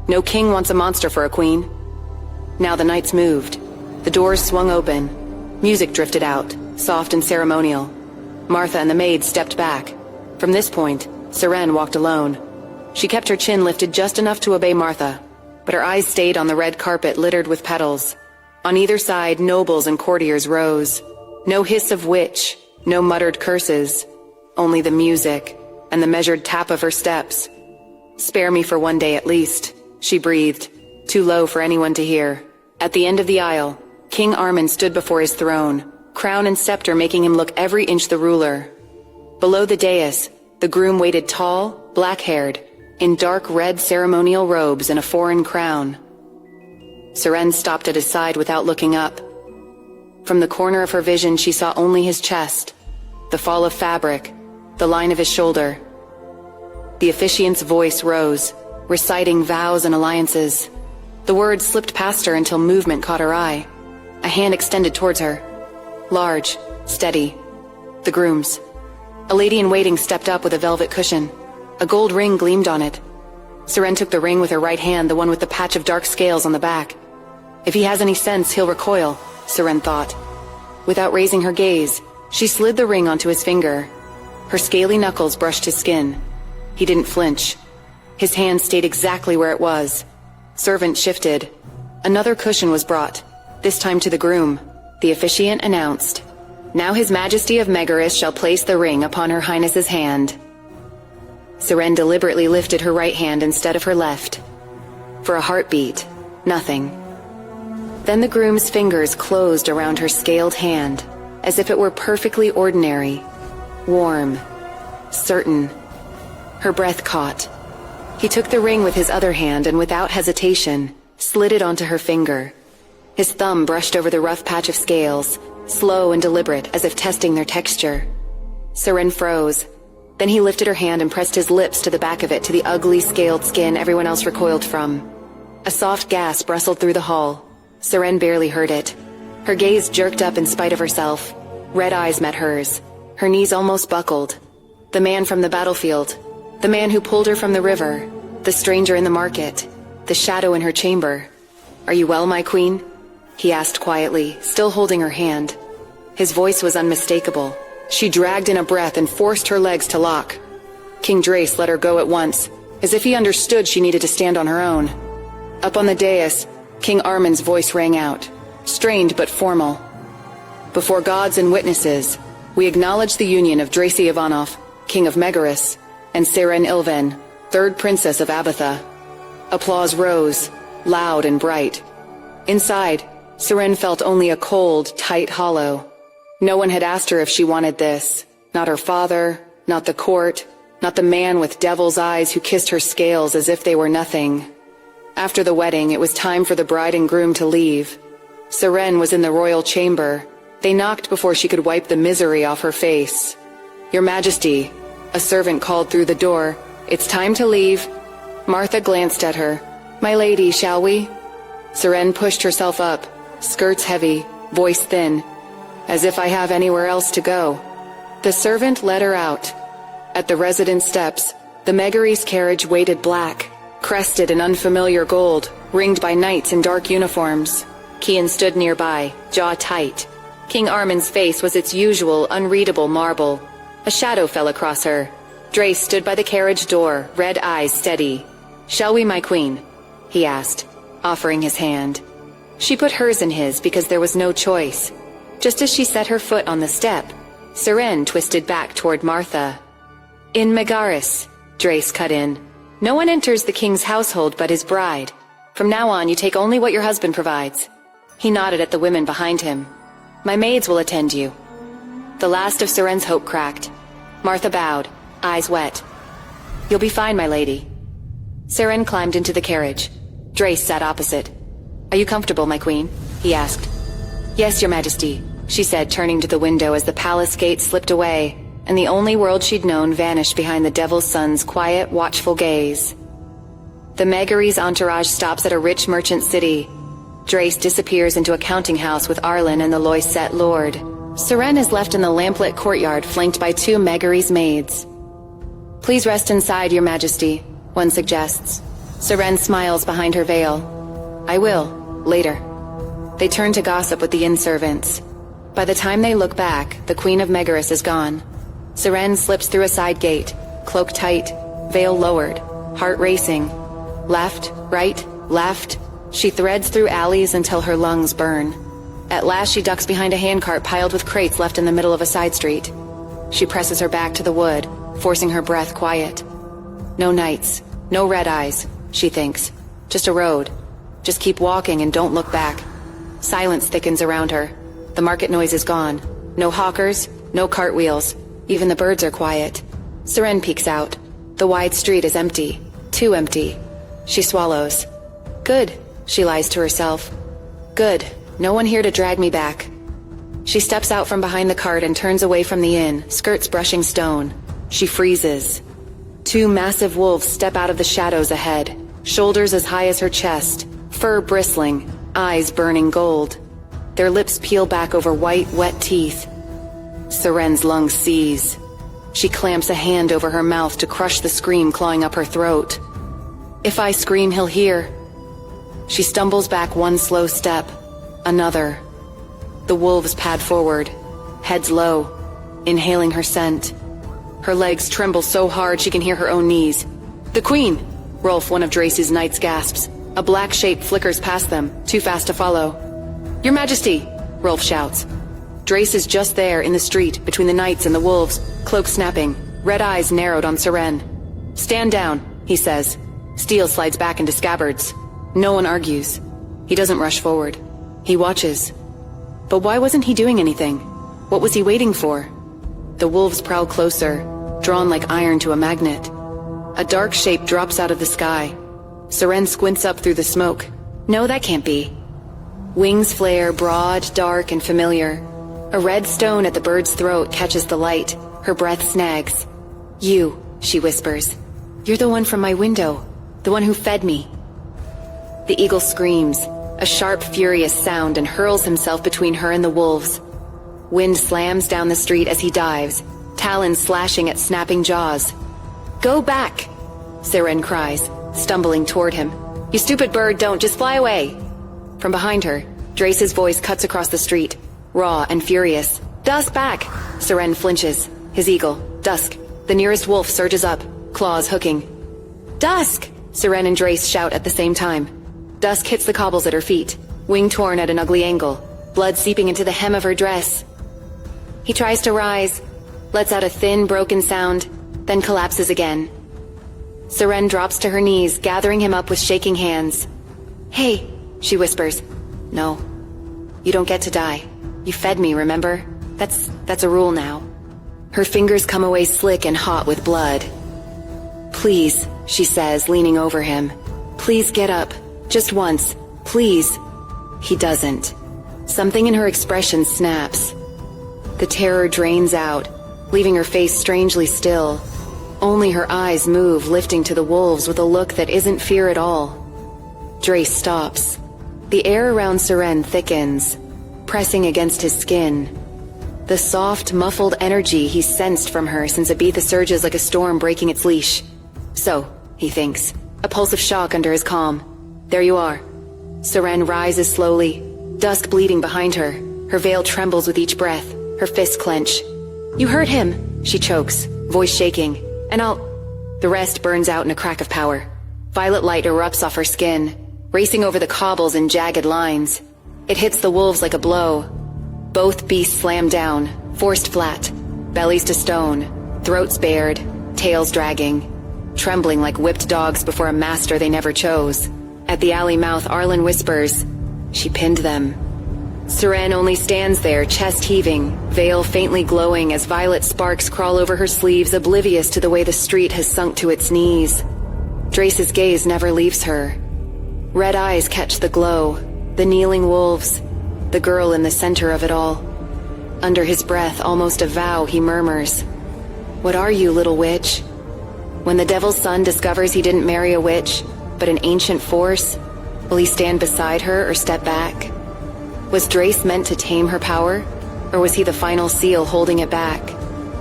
No king wants a monster for a queen. Now the knights moved. The doors swung open. Music drifted out, soft and ceremonial. Martha and the maid stepped back. From this point, Seren walked alone. She kept her chin lifted just enough to obey Martha, but her eyes stayed on the red carpet littered with petals. On either side, nobles and courtiers rose. No hiss of witch, no muttered curses, only the music and the measured tap of her steps. Spare me for one day at least, she breathed, too low for anyone to hear. At the end of the aisle, King Armin stood before his throne, crown and scepter making him look every inch the ruler. Below the dais, the groom waited tall, black-haired, in dark red ceremonial robes and a foreign crown. Seren stopped at his side without looking up. From the corner of her vision she saw only his chest, the fall of fabric, the line of his shoulder. The officiant's voice rose, reciting vows and alliances. The words slipped past her until movement caught her eye. A hand extended towards her. Large, steady. The groom's. A lady-in-waiting stepped up with a velvet cushion. A gold ring gleamed on it. Seren took the ring with her right hand, the one with the patch of dark scales on the back. If he has any sense, he'll recoil, Seren thought. Without raising her gaze, she slid the ring onto his finger. Her scaly knuckles brushed his skin. He didn't flinch. His hand stayed exactly where it was. Servant shifted. Another cushion was brought, this time to the groom. The officiant announced, now His Majesty of Megaris shall place the ring upon Her Highness's hand. Seren deliberately lifted her right hand instead of her left. For a heartbeat, nothing. Then the groom's fingers closed around her scaled hand, as if it were perfectly ordinary, warm, certain. Her breath caught. He took the ring with his other hand and without hesitation, slid it onto her finger. His thumb brushed over the rough patch of scales, slow and deliberate as if testing their texture. Seren froze. Then he lifted her hand and pressed his lips to the back of it to the ugly scaled skin everyone else recoiled from. A soft gasp rustled through the hall. Seren barely heard it. Her gaze jerked up in spite of herself. Red eyes met hers. Her knees almost buckled. The man from the battlefield. The man who pulled her from the river. The stranger in the market. The shadow in her chamber. Are you well, my queen? He asked quietly, still holding her hand. His voice was unmistakable. She dragged in a breath and forced her legs to lock. King Drace let her go at once, as if he understood she needed to stand on her own. Up on the dais, King Armin's voice rang out, strained but formal. Before gods and witnesses, we acknowledge the union of Drace Ivanov, King of Megaris, and Seren Ilven, third princess of Abatha. Applause rose, loud and bright. Inside, Seren felt only a cold, tight hollow. No one had asked her if she wanted this. Not her father, not the court, not the man with devil's eyes who kissed her scales as if they were nothing. After the wedding, it was time for the bride and groom to leave. Seren was in the royal chamber. They knocked before she could wipe the misery off her face. Your Majesty, a servant called through the door. It's time to leave. Martha glanced at her. My lady, shall we? Seren pushed herself up, skirts heavy, voice thin. As if I have anywhere else to go. The servant led her out. At the residence steps, the Megaris carriage waited black, crested in unfamiliar gold, ringed by knights in dark uniforms. Kian stood nearby, jaw tight. King Armin's face was its usual unreadable marble. A shadow fell across her. Drace stood by the carriage door, red eyes steady. "Shall we, my queen?" he asked, offering his hand. She put hers in his because there was no choice. Just as she set her foot on the step, Seren twisted back toward Martha. "In Megaris," Drace cut in. "No one enters the king's household but his bride. From now on, you take only what your husband provides." He nodded at the women behind him. "My maids will attend you." The last of Seren's hope cracked. Martha bowed, eyes wet. "You'll be fine, my lady." Seren climbed into the carriage. Drace sat opposite. "Are you comfortable, my queen?" he asked. "Yes, your majesty," she said, turning to the window as the palace gate slipped away, and the only world she'd known vanished behind the devil's son's quiet, watchful gaze. The Megaris entourage stops at a rich merchant city. Drace disappears into a counting house with Arlen and the Loiset lord. Seren is left in the lamplit courtyard flanked by 2 Megaris maids. "Please rest inside, your majesty," one suggests. Seren smiles behind her veil. "I will, later." They turn to gossip with the inn servants. By the time they look back, the Queen of Megaris is gone. Seren slips through a side gate, cloak tight, veil lowered, heart racing. Left, right, left. She threads through alleys until her lungs burn. At last she ducks behind a handcart piled with crates left in the middle of a side street. She presses her back to the wood, forcing her breath quiet. No knights, no red eyes, she thinks. Just a road. Just keep walking and don't look back. Silence thickens around her. The market noise is gone. No hawkers, no cartwheels. Even the birds are quiet. Seren peeks out. The wide street is empty. Too empty. She swallows. "Good," she lies to herself. "Good. No one here to drag me back." She steps out from behind the cart and turns away from the inn, skirts brushing stone. She freezes. 2 massive wolves step out of the shadows ahead, shoulders as high as her chest, fur bristling, eyes burning gold. Their lips peel back over white, wet teeth. Seren's lungs seize. She clamps a hand over her mouth to crush the scream clawing up her throat. If I scream, he'll hear. She stumbles back 1 slow step. Another. The wolves pad forward, heads low, inhaling her scent. Her legs tremble so hard she can hear her own knees. "The Queen!" Rolf, one of Drace's knights, gasps. A black shape flickers past them, too fast to follow. "Your Majesty!" Rolf shouts. Drace is just there in the street, between the knights and the wolves, cloak snapping, red eyes narrowed on Seren. "Stand down," he says. Steel slides back into scabbards. No one argues. He doesn't rush forward. He watches. But why wasn't he doing anything? What was he waiting for? The wolves prowl closer, drawn like iron to a magnet. A dark shape drops out of the sky. Seren squints up through the smoke. No, that can't be. Wings flare, broad, dark, and familiar. A red stone at the bird's throat catches the light. Her breath snags. "You," she whispers. "You're the one from my window. The one who fed me." The eagle screams, a sharp, furious sound, and hurls himself between her and the wolves. Wind slams down the street as he dives, talons slashing at snapping jaws. "Go back!" Seren cries, stumbling toward him. "You stupid bird, don't, just fly away!" From behind her, Drace's voice cuts across the street, raw and furious. "Dusk back!" Seren flinches. His eagle, Dusk. The nearest wolf surges up, claws hooking. "Dusk!" Seren and Drace shout at the same time. Dusk hits the cobbles at her feet, wing torn at an ugly angle, blood seeping into the hem of her dress. He tries to rise, lets out a thin, broken sound, then collapses again. Seren drops to her knees, gathering him up with shaking hands. "Hey," she whispers. "No, you don't get to die. You fed me, remember? That's a rule now." Her fingers come away slick and hot with blood. "Please," she says, leaning over him. "Please get up. Just once. Please." He doesn't. Something in her expression snaps. The terror drains out, leaving her face strangely still. Only her eyes move, lifting to the wolves with a look that isn't fear at all. Drace stops. The air around Seren thickens, pressing against his skin. The soft, muffled energy he sensed from her since Abitha surges like a storm breaking its leash. So, he thinks, a pulse of shock under his calm. There you are. Seren rises slowly, Dusk bleeding behind her. Her veil trembles with each breath, her fists clench. "You hurt him," she chokes, voice shaking. and The rest burns out in a crack of power. Violet light erupts off her skin, racing over the cobbles in jagged lines. It hits the wolves like a blow. Both beasts slam down, forced flat, bellies to stone, throats bared, tails dragging, trembling like whipped dogs before a master they never chose. At the alley mouth, Arlen whispers, "She pinned them." Seren only stands there, chest heaving, veil faintly glowing as violet sparks crawl over her sleeves, oblivious to the way the street has sunk to its knees. Drace's gaze never leaves her. Red eyes catch the glow, the kneeling wolves, the girl in the center of it all. Under his breath, almost a vow, he murmurs, "What are you, little witch?" When the devil's son discovers he didn't marry a witch, but an ancient force, will he stand beside her or step back? Was Drace meant to tame her power, or was he the final seal holding it back?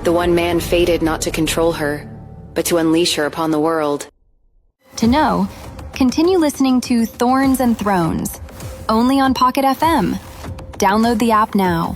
The one man fated not to control her, but to unleash her upon the world. To know, continue listening to Thorns and Thrones, only on Pocket FM. Download the app now.